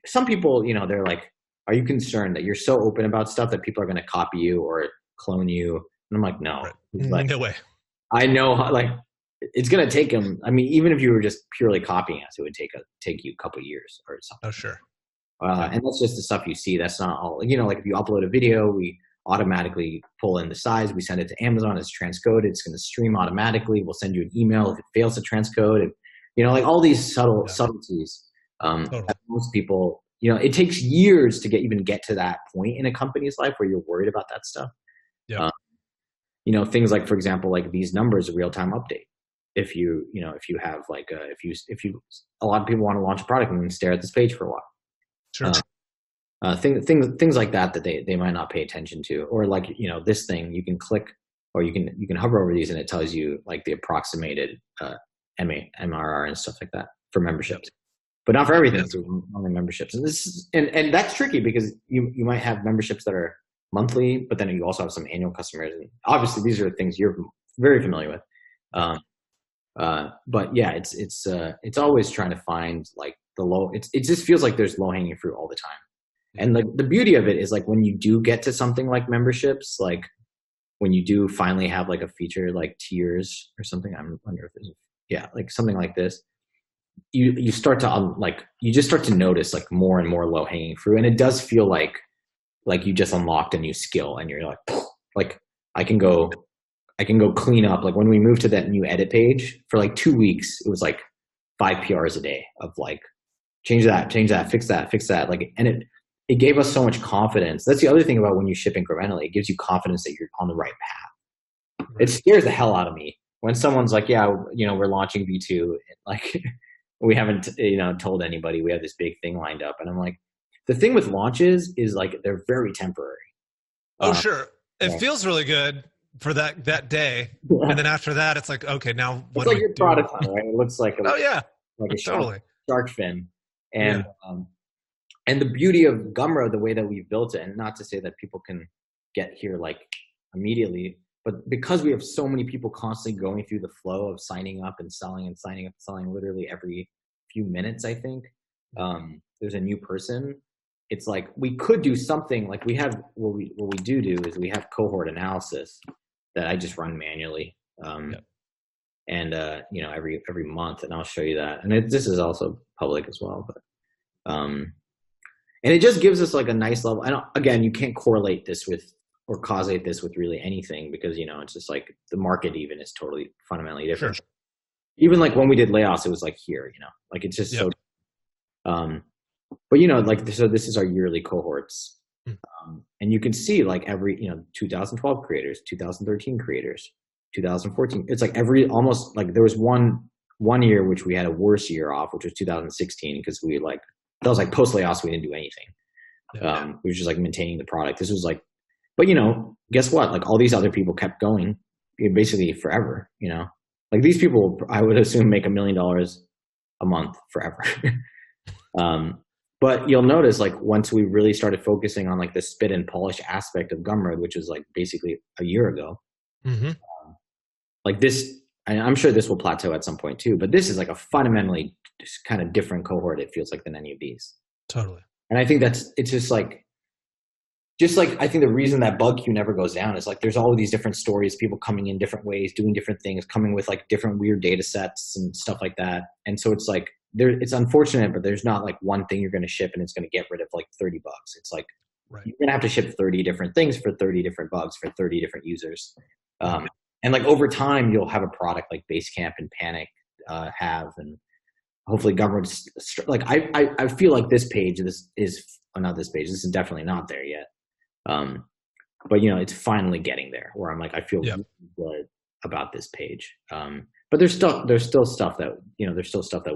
some people, you know, they're like, are you concerned that you're so open about stuff that people are going to copy you or clone you? And I'm like, no. Like, no way. I know, like, it's going to take them. I mean, even if you were just purely copying us, it would take you a couple of years or something. Oh, sure. And that's just the stuff you see. That's not all. You know, like if you upload a video, we automatically pull in the size. We send it to Amazon. It's transcoded. It's going to stream automatically. We'll send you an email if it fails to transcode. And, you know, like all these subtleties. Totally. Most people, you know, it takes years to get to that point in a company's life where you're worried about that stuff. Yeah. You know, things like, for example, like these numbers, a real-time update. If you have like a lot of people want to launch a product and then stare at this page for a while. Sure. Things like that they might not pay attention to, or like, you know, this thing you can click or you can hover over these and it tells you like the approximated MRR and stuff like that for memberships, but not for everything. So only memberships, and that's tricky because you might have memberships that are monthly, but then you also have some annual customers, and obviously these are things you're very familiar with. But yeah, it's always trying to find like it just feels like there's low hanging fruit all the time. And like the beauty of it is like when you do get to something like memberships, like when you do finally have like a feature like tiers or something, I'm wondering if there's like something like this, you start to you just start to notice like more and more low hanging fruit. And it does feel like you just unlocked a new skill and you're like I can go clean up. Like when we moved to that new edit page for like 2 weeks, it was like 5 PRs a day of like, change that, fix that. Like, and it gave us so much confidence. That's the other thing about when you ship incrementally, it gives you confidence that you're on the right path. Right. It scares the hell out of me when someone's like, yeah, you know, we're launching V2. Like we haven't, you know, told anybody we have this big thing lined up. And I'm like, the thing with launches is like, they're very temporary. Oh, sure. It feels really good for that day, and then after that it's like, okay, now what it's like your product hunt, right? It looks like a shark fin. And and the beauty of Gumroad, the way that we've built it, and not to say that people can get here like immediately, but because we have so many people constantly going through the flow of signing up and selling literally every few minutes, I think there's a new person. It's like we could do something like we have what we do is we have cohort analysis that I just run manually, and you know, every month, and I'll show you that. And this is also public as well, but and it just gives us like a nice level. Again, you can't correlate this with or causate this with really anything because, you know, it's just like the market even is totally fundamentally different. Sure. Even like when we did layoffs, it was like here, you know, like it's just so. But you know, like so this is our yearly cohorts. And you can see like every, 2012 creators, 2013 creators, 2014. It's like almost like there was one year which we had a worse year off, which was 2016, because that was like post layoffs. We didn't do anything. We were just like maintaining the product. This was like, but guess what? Like all these other people kept going basically forever, like these people, I would assume, make $1 million a month forever. But you'll notice like once we really started focusing on like the spit and polish aspect of Gumroad, which was like basically a year ago, like this, I'm sure this will plateau at some point too, but this is like a fundamentally just kind of different cohort, it feels like, than any of these. Totally. And I think it's just like I think the reason that bug queue never goes down is like there's all of these different stories, people coming in different ways, doing different things, coming with like different weird data sets and stuff like that. And so it's like it's unfortunate, but there's not like one thing you're going to ship and it's going to get rid of like 30 bugs. It's like you're going to have to ship 30 different things for 30 different bugs for 30 different users. And like over time, you'll have a product like Basecamp and Panic have, and hopefully Gumroad. Like I feel like this is definitely not there yet. But it's finally getting there where I'm like, I feel really good about this page. But there's still stuff that,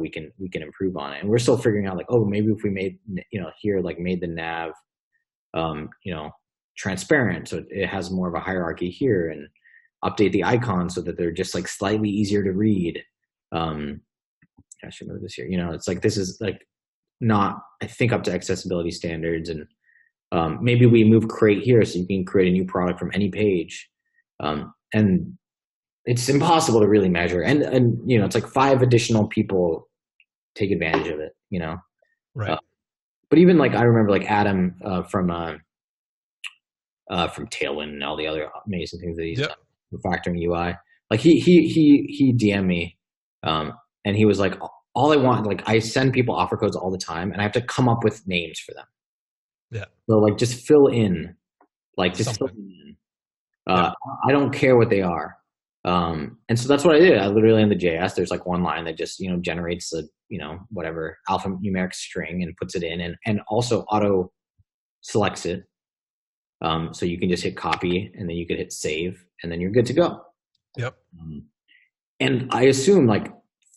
we can improve on it. And we're still figuring out like, oh, maybe if we made, made the nav, transparent. So it has more of a hierarchy here, and update the icons so that they're just like slightly easier to read. I should move this here. It's like, this is like not, I think, up to accessibility standards. And maybe we move create here so you can create a new product from any page. And it's impossible to really measure. And it's like 5 additional people take advantage of it, Right. But even like, I remember like Adam from Tailwind and all the other amazing things that he's done for factoring UI. Like he DM'd me, and he was like, all I want, like I send people offer codes all the time and I have to come up with names for them. Yeah. So like just fill in, like just fill in. I don't care what they are. And so that's what I did. I literally in the JS, there's like one line that just, generates a, whatever alphanumeric string and puts it in, and also auto selects it. So you can just hit copy and then you can hit save and then you're good to go. Yep. And I assume like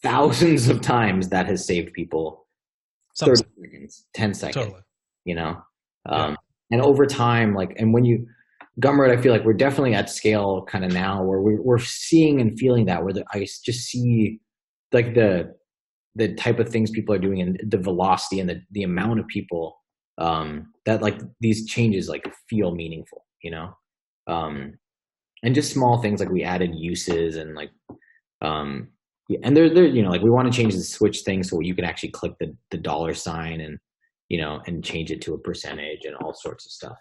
thousands of times that has saved people 30 seconds, 10 seconds, totally. And over time, like, and when Gumroad, I feel like we're definitely at scale kind of now where we're seeing and feeling that, where I just see like the type of things people are doing and the velocity and the amount of people that like these changes like feel meaningful, and just small things like we added uses and like, and they're like we want to change the switch thing so you can actually click the $sign and and change it to a percentage and all sorts of stuff.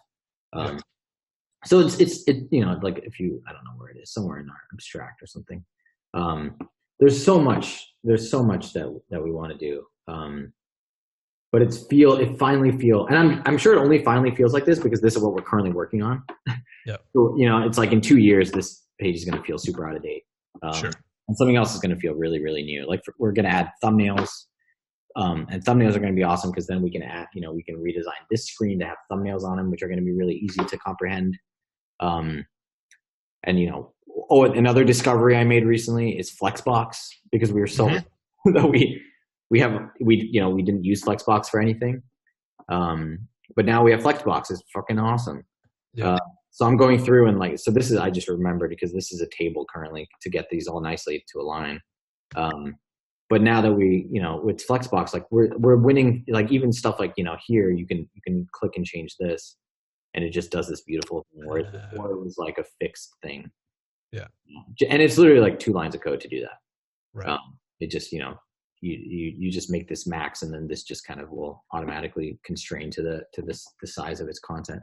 So it's like if I don't know where it is, somewhere in our abstract or something. There's so much that we want to do. But it finally feels, and I'm sure it only finally feels like this because this is what we're currently working on. Yeah. So, it's like in 2 years, this page is going to feel super out of date. Sure. And something else is going to feel really, really new. Like we're going to add thumbnails. And thumbnails are going to be awesome because then we can add, we can redesign this screen to have thumbnails on them, which are going to be really easy to comprehend. And another discovery I made recently is Flexbox, because we were so that we didn't use Flexbox for anything. But now we have Flexbox. It's fucking awesome. Yeah. So I'm going through and like, so this is, I just remembered because this is a table currently to get these all nicely to align. But now that we, with Flexbox, like we're winning, like even stuff like, here you can click and change this and it just does this beautiful thing, whereas before it was like a fixed thing. Yeah. And it's literally like 2 lines of code to do that. Right. It just, you just make this max and then this just kind of will automatically constrain to the size of its content.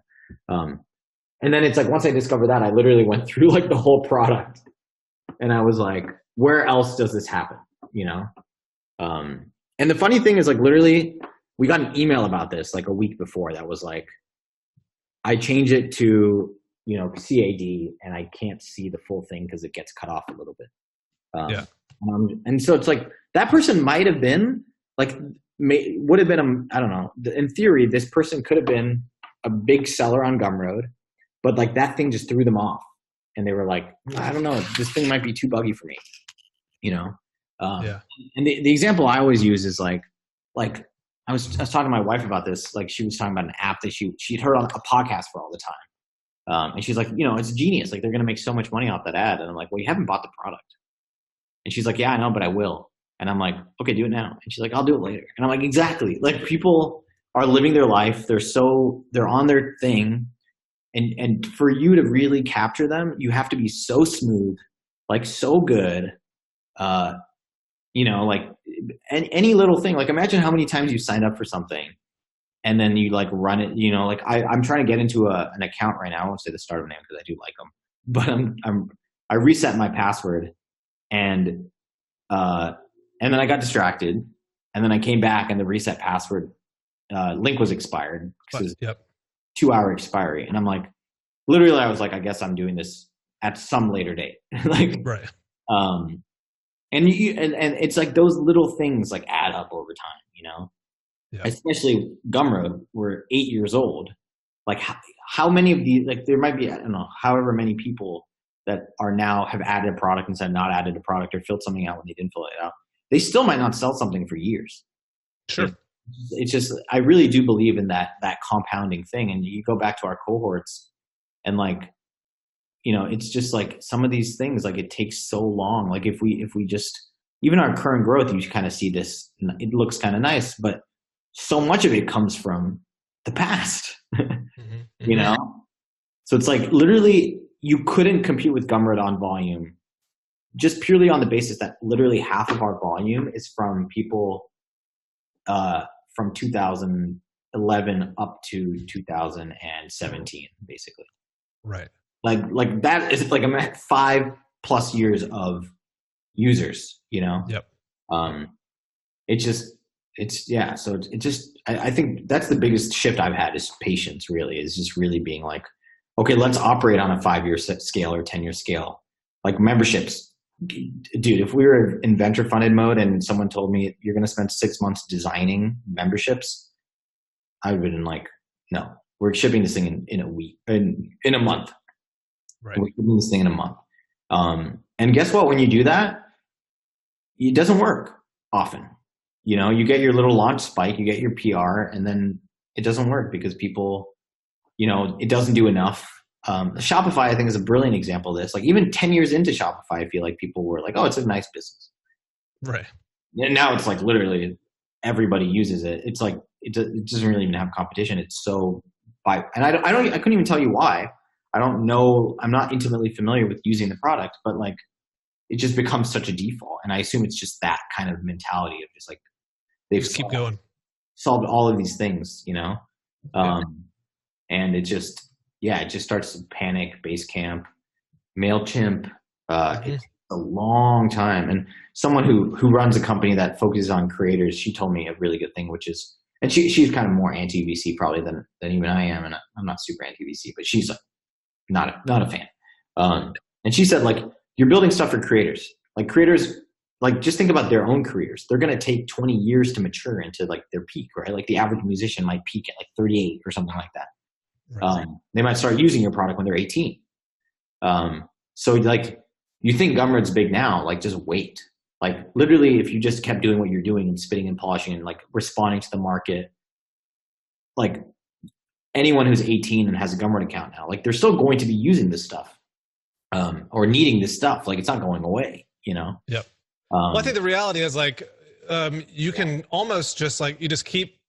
And then it's like, once I discovered that, I literally went through like the whole product and I was like, where else does this happen? And the funny thing is like, literally we got an email about this like a week before that was like, I change it to, CAD and I can't see the full thing because it gets cut off a little bit. And so it's like, that person might have been like, would have been, I don't know. In theory, this person could have been a big seller on Gumroad, but like that thing just threw them off. And they were like, I don't know, this thing might be too buggy for me, you know? And the example I always use is like I was talking to my wife about this. Like she was talking about an app that she'd heard on a podcast for all the time. And she's like, you know, it's genius. Like they're going to make so much money off that ad. And I'm like, well, you haven't bought the product. And she's like, yeah, I know, but I will. And I'm like, okay, do it now. And she's like, I'll do it later. And I'm like, exactly. Like people are living their life. They're on their thing. And for you to really capture them, you have to be so smooth, like so good. You know, like any little thing, like imagine how many times you signed up for something and then you like run it, you know, like I'm trying to get into an account right now. I won't say the startup name because I do like them, but I reset my password and then I got distracted and then I came back and the reset password link was expired because it's 2-hour expiry. And I'm like, literally, I was like, I guess I'm doing this at some later date. Like, right. And it's like those little things like add up over time, you know, especially Gumroad, we're 8 years old. Like how many of these, like there might be, I don't know, however many people that are now have added a product instead of not added a product or filled something out when they didn't fill it out. They still might not sell something for years. Sure. It's just, I really do believe in that compounding thing. And you go back to our cohorts and like, you know, it's just like some of these things, like it takes so long. Like if we just, even our current growth, you kind of see this, it looks kind of nice, but so much of it comes from the past, you know? So it's like literally you couldn't compete with Gumroad on volume just purely on the basis that literally half of our volume is from people from 2011 up to 2017, basically. Right. Like that is like I'm at 5+ years of users, you know? Yep. So it just, I think that's the biggest shift I've had is patience really, is just really being like, okay, let's operate on a 5-year scale or 10-year scale. Like memberships, dude, if we were in venture funded mode and someone told me you're going to spend 6 months designing memberships, I would have been like, no, we're shipping this thing in a week, in a month. Right. We're shipping this thing in a month. And guess what? When you do that, it doesn't work often. You know, you get your little launch spike, you get your PR, and then it doesn't work because people, you know, it doesn't do enough. Shopify, I think, is a brilliant example of this. Like even 10 years into Shopify, I feel like people were like, oh, it's a nice business. Right. And now it's like literally everybody uses it. It's like, it doesn't really even have competition. It's so I couldn't even tell you why. I don't know. I'm not intimately familiar with using the product, but like it just becomes such a default. And I assume it's just that kind of mentality of just like, they've just keep going. Solved all of these things, you know? And it just starts to panic. Basecamp, MailChimp, it's a long time. And someone who runs a company that focuses on creators, she told me a really good thing, which is, and she's kind of more anti-VC probably than even I am. And I'm not super anti-VC, but she's like, not a fan. And she said, like, you're building stuff for creators. Like creators, like just think about their own careers. They're going to take 20 years to mature into like their peak, right? Like the average musician might peak at like 38 or something like that. Right. They might start using your product when they're 18. So like you think Gumroad's big now, like just wait. Like literally if you just kept doing what you're doing and spitting and polishing and like responding to the market, like anyone who's 18 and has a Gumroad account now, like they're still going to be using this stuff or needing this stuff. Like it's not going away, you know? Yep. Well, I think the reality is like you can almost just like you just keep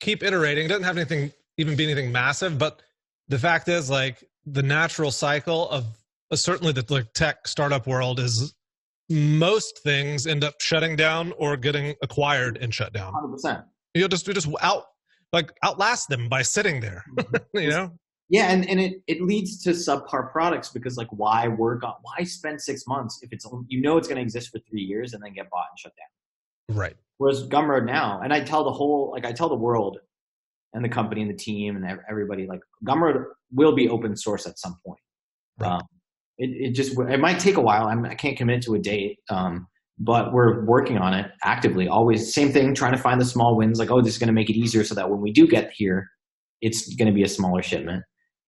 iterating. It doesn't have anything even be anything massive, but the fact is like the natural cycle of certainly the like tech startup world is most things end up shutting down or getting acquired and shut down. 100%. You'll just outlast them by sitting there, you know? Yeah, and it leads to subpar products because like why spend 6 months if it's it's going to exist for 3 years and then get bought and shut down. Right. Whereas Gumroad now, and I tell the world and the company and the team and everybody like Gumroad will be open source at some point. Right. It might take a while. I can't commit to a date, but we're working on it actively. Always same thing, trying to find the small wins. Like, oh, this is going to make it easier so that when we do get here, it's going to be a smaller shipment.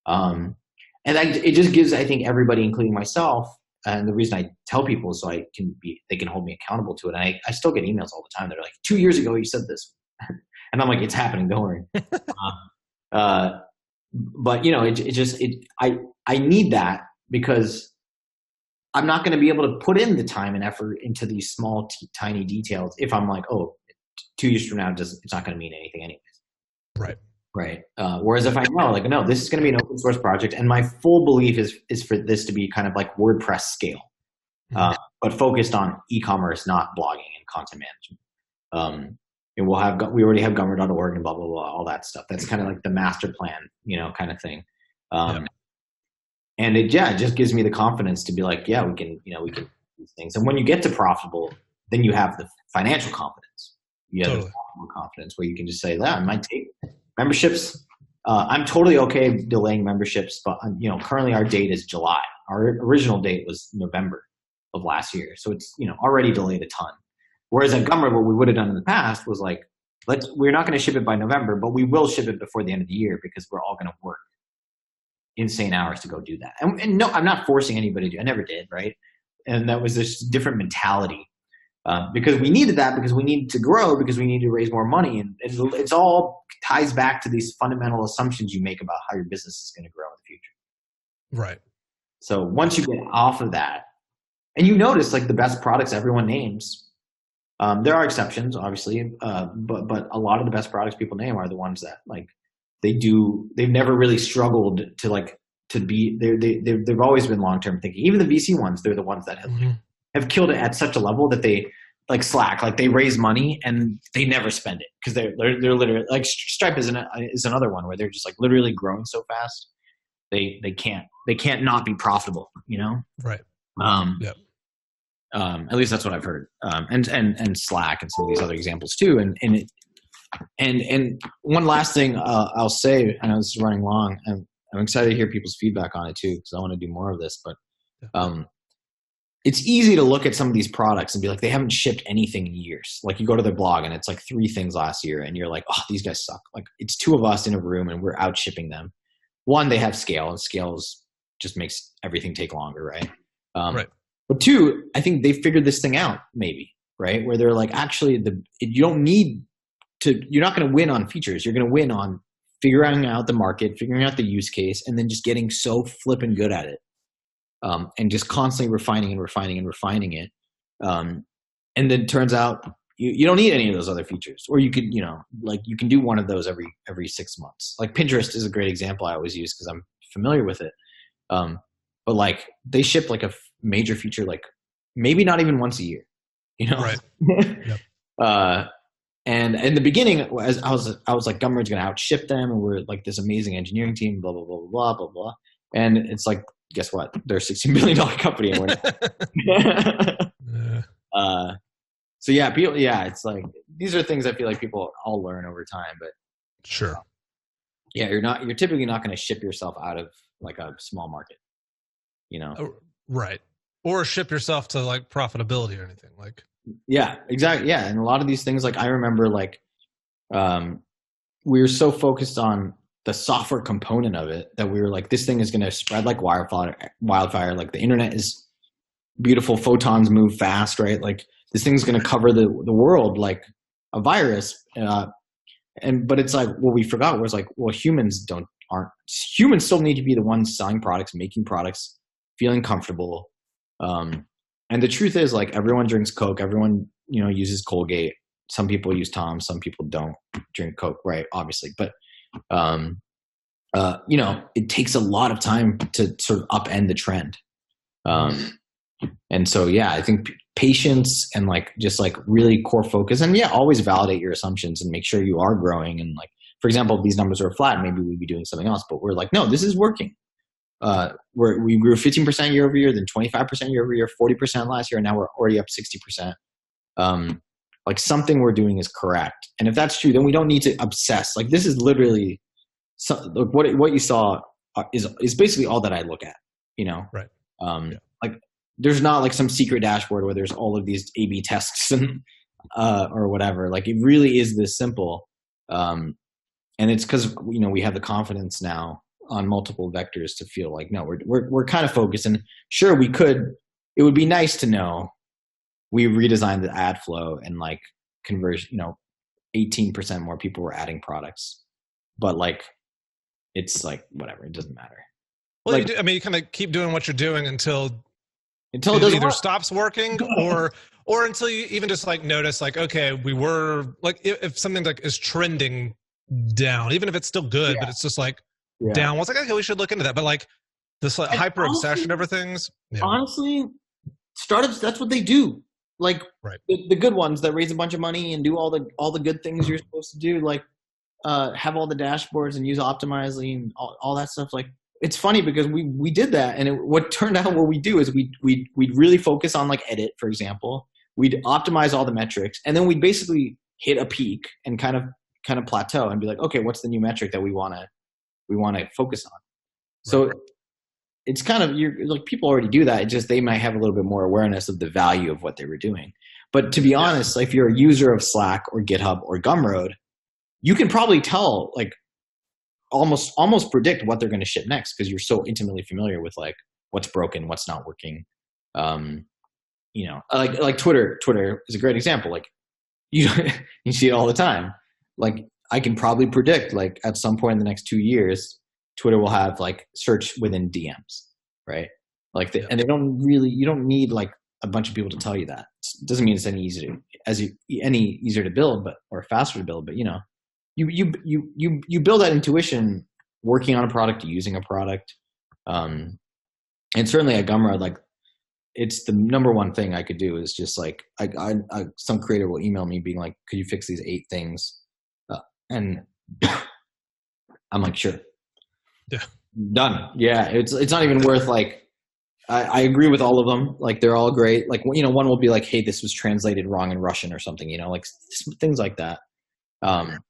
And it just gives, I think, everybody, including myself, and the reason I tell people is so they can hold me accountable to it. And I still get emails all the time. They're like, 2 years ago you said this. And I'm like, it's happening, don't worry. But I need that, because I'm not going to be able to put in the time and effort into these small, tiny details if I'm like, oh, 2 years from now, it's not going to mean anything anyways. Right. Right. Whereas if I know, like, no, this is going to be an open source project, and my full belief is for this to be kind of like WordPress scale, but focused on e-commerce, not blogging and content management. And we already have Gumroad.org and blah, blah, blah, all that stuff. That's kind of like the master plan, kind of thing. And it just gives me the confidence to be like, yeah, we can do these things. And when you get to profitable, then you have the financial confidence. You have the confidence where you can just say, yeah, I might take memberships. I'm totally okay delaying memberships, but currently our date is July. Our original date was November of last year. So it's, already delayed a ton. Whereas at Gumroad, what we would have done in the past was like, we're not going to ship it by November, but we will ship it before the end of the year, because we're all going to work insane hours to go do that. And no, I'm not forcing anybody to do. I never did, right? And that was this different mentality, because we needed that, because we needed to grow, because we needed to raise more money, and it's all ties back to these fundamental assumptions you make about how your business is going to grow in the future. Right. So once you get off of that, and you notice like the best products everyone names, there are exceptions, obviously, but a lot of the best products people name are the ones that like they've never really struggled to be, they've always been long-term thinking. Even the VC ones, they're the ones that have killed it at such a level that they, like Slack, like they raise money and they never spend it, because they're literally, like Stripe is another one where they're just like literally growing so fast they can't not be profitable, Right. At least that's what I've heard. And Slack and some of these other examples too. And one last thing I'll say, I know this is running long, and I'm excited to hear people's feedback on it too, because I want to do more of this. But it's easy to look at some of these products and be like, they haven't shipped anything in years. Like you go to their blog and it's like 3 things last year, and you're like, oh, these guys suck. Like it's 2 of us in a room and we're out shipping them. One, they have scale, and just makes everything take longer, right? Right. But 2, I think they figured this thing out, maybe, right? Where they're like, actually, you're not going to win on features. You're going to win on figuring out the market, figuring out the use case, and then just getting so flippin' good at it. And just constantly refining it. And then it turns out you don't need any of those other features, or you could, you can do one of those every 6 months. Like Pinterest is a great example I always use because I'm familiar with it. But like they ship like a major feature, like maybe not even once a year, Right. Yep. And in the beginning, as I was like, Gumroad's going to outship them, and we're like this amazing engineering team, blah, blah, blah, blah, blah, blah. And it's like, guess what? They're a $16 billion company. And so yeah, people, it's like, these are things I feel like people all learn over time, but sure. You're typically not going to ship yourself out of like a small market, Right. Or ship yourself to like profitability or anything like. Yeah, exactly. Yeah. And a lot of these things, like I remember like, we were so focused on the software component of it that we were like, this thing is going to spread like wildfire. Like the internet is beautiful. Photons move fast, right? Like this thing's going to cover the world like a virus. But it's like, what we forgot was like, well, humans still need to be the ones selling products, making products, feeling comfortable. And the truth is like everyone drinks Coke. Everyone, uses Colgate. Some people use Tom. Some people don't drink Coke, right? Obviously. But, it takes a lot of time to sort of upend the trend. And so, I think patience and like, just like really core focus, and always validate your assumptions and make sure you are growing. And like, for example, if these numbers are flat, maybe we'd be doing something else, but we're like, no, this is working. We grew 15% year over year, then 25% year over year, 40% last year, and now we're already up 60%. Like something we're doing is correct. And if that's true, then we don't need to obsess. Like this is literally what you saw is basically all that I look at, Right. Like there's not like some secret dashboard where there's all of these A/B tests and, or whatever. Like it really is this simple. And it's because, you know, we have the confidence now on multiple vectors to feel like, no, we're kind of focused. And sure, it would be nice to know we redesigned the ad flow and like conversion, you know, 18% more people were adding products, but like, it's like, whatever, it doesn't matter. Well, like, you kind of keep doing what you're doing until it either stops working or until you even just like notice like, okay, we were like, if something like is trending down, even if it's still good, but it's just like down. Well, it's like, okay, we should look into that. But like this like hyper obsession over things. Yeah. Honestly, startups, that's what they do. Like the good ones that raise a bunch of money and do all the good things you're supposed to do, like have all the dashboards and use Optimizely and all that stuff. Like, it's funny because we did that, and what turned out what we do is we'd really focus on like edit, for example. We'd optimize all the metrics, and then we'd basically hit a peak and kind of plateau and be like, okay, what's the new metric that we want to focus on? So it's kind of, you're like, people already do that. It's just they might have a little bit more awareness of the value of what they were doing. But to be honest, like if you're a user of Slack or GitHub or Gumroad, you can probably tell, like almost predict what they're going to ship next because you're so intimately familiar with like what's broken, what's not working. You know, like Twitter is a great example. Like you see it all the time. Like I can probably predict like at some point in the next 2 years, Twitter will have like search within DMs, right? Like, and you don't need like a bunch of people to tell you that. It doesn't mean it's any easier to build, or faster to build. But you know, you build that intuition working on a product, using a product, and certainly at Gumroad, like it's the number one thing I could do is just like some creator will email me being like, "Could you fix these 8 things?" And I'm like, "Sure." Yeah. Done. Yeah. It's not even worth like, I agree with all of them. Like they're all great. Like, you know, one will be like, hey, this was translated wrong in Russian or something, you know, like things like that. And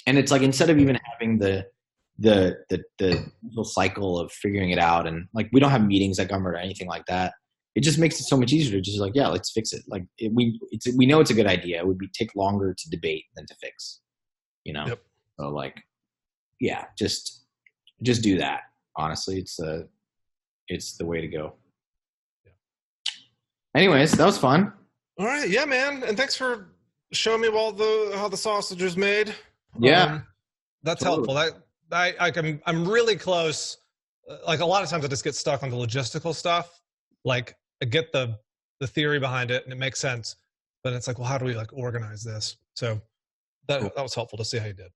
it's like, instead of even having the whole cycle of figuring it out, and like, we don't have meetings at Gumroad or anything like that. It just makes it so much easier to just like, yeah, let's fix it. Like we know it's a good idea. It would take longer to debate than to fix, you know? Yep. So like, yeah, just do that. Honestly, it's the way to go. Yeah. Anyways, that was fun. All right, yeah, man, and thanks for showing me how the sausage is made. Yeah, that's helpful. I'm really close. Like a lot of times, I just get stuck on the logistical stuff. Like I get the theory behind it, and it makes sense, but it's like, well, how do we like organize this? So that was helpful to see how you did.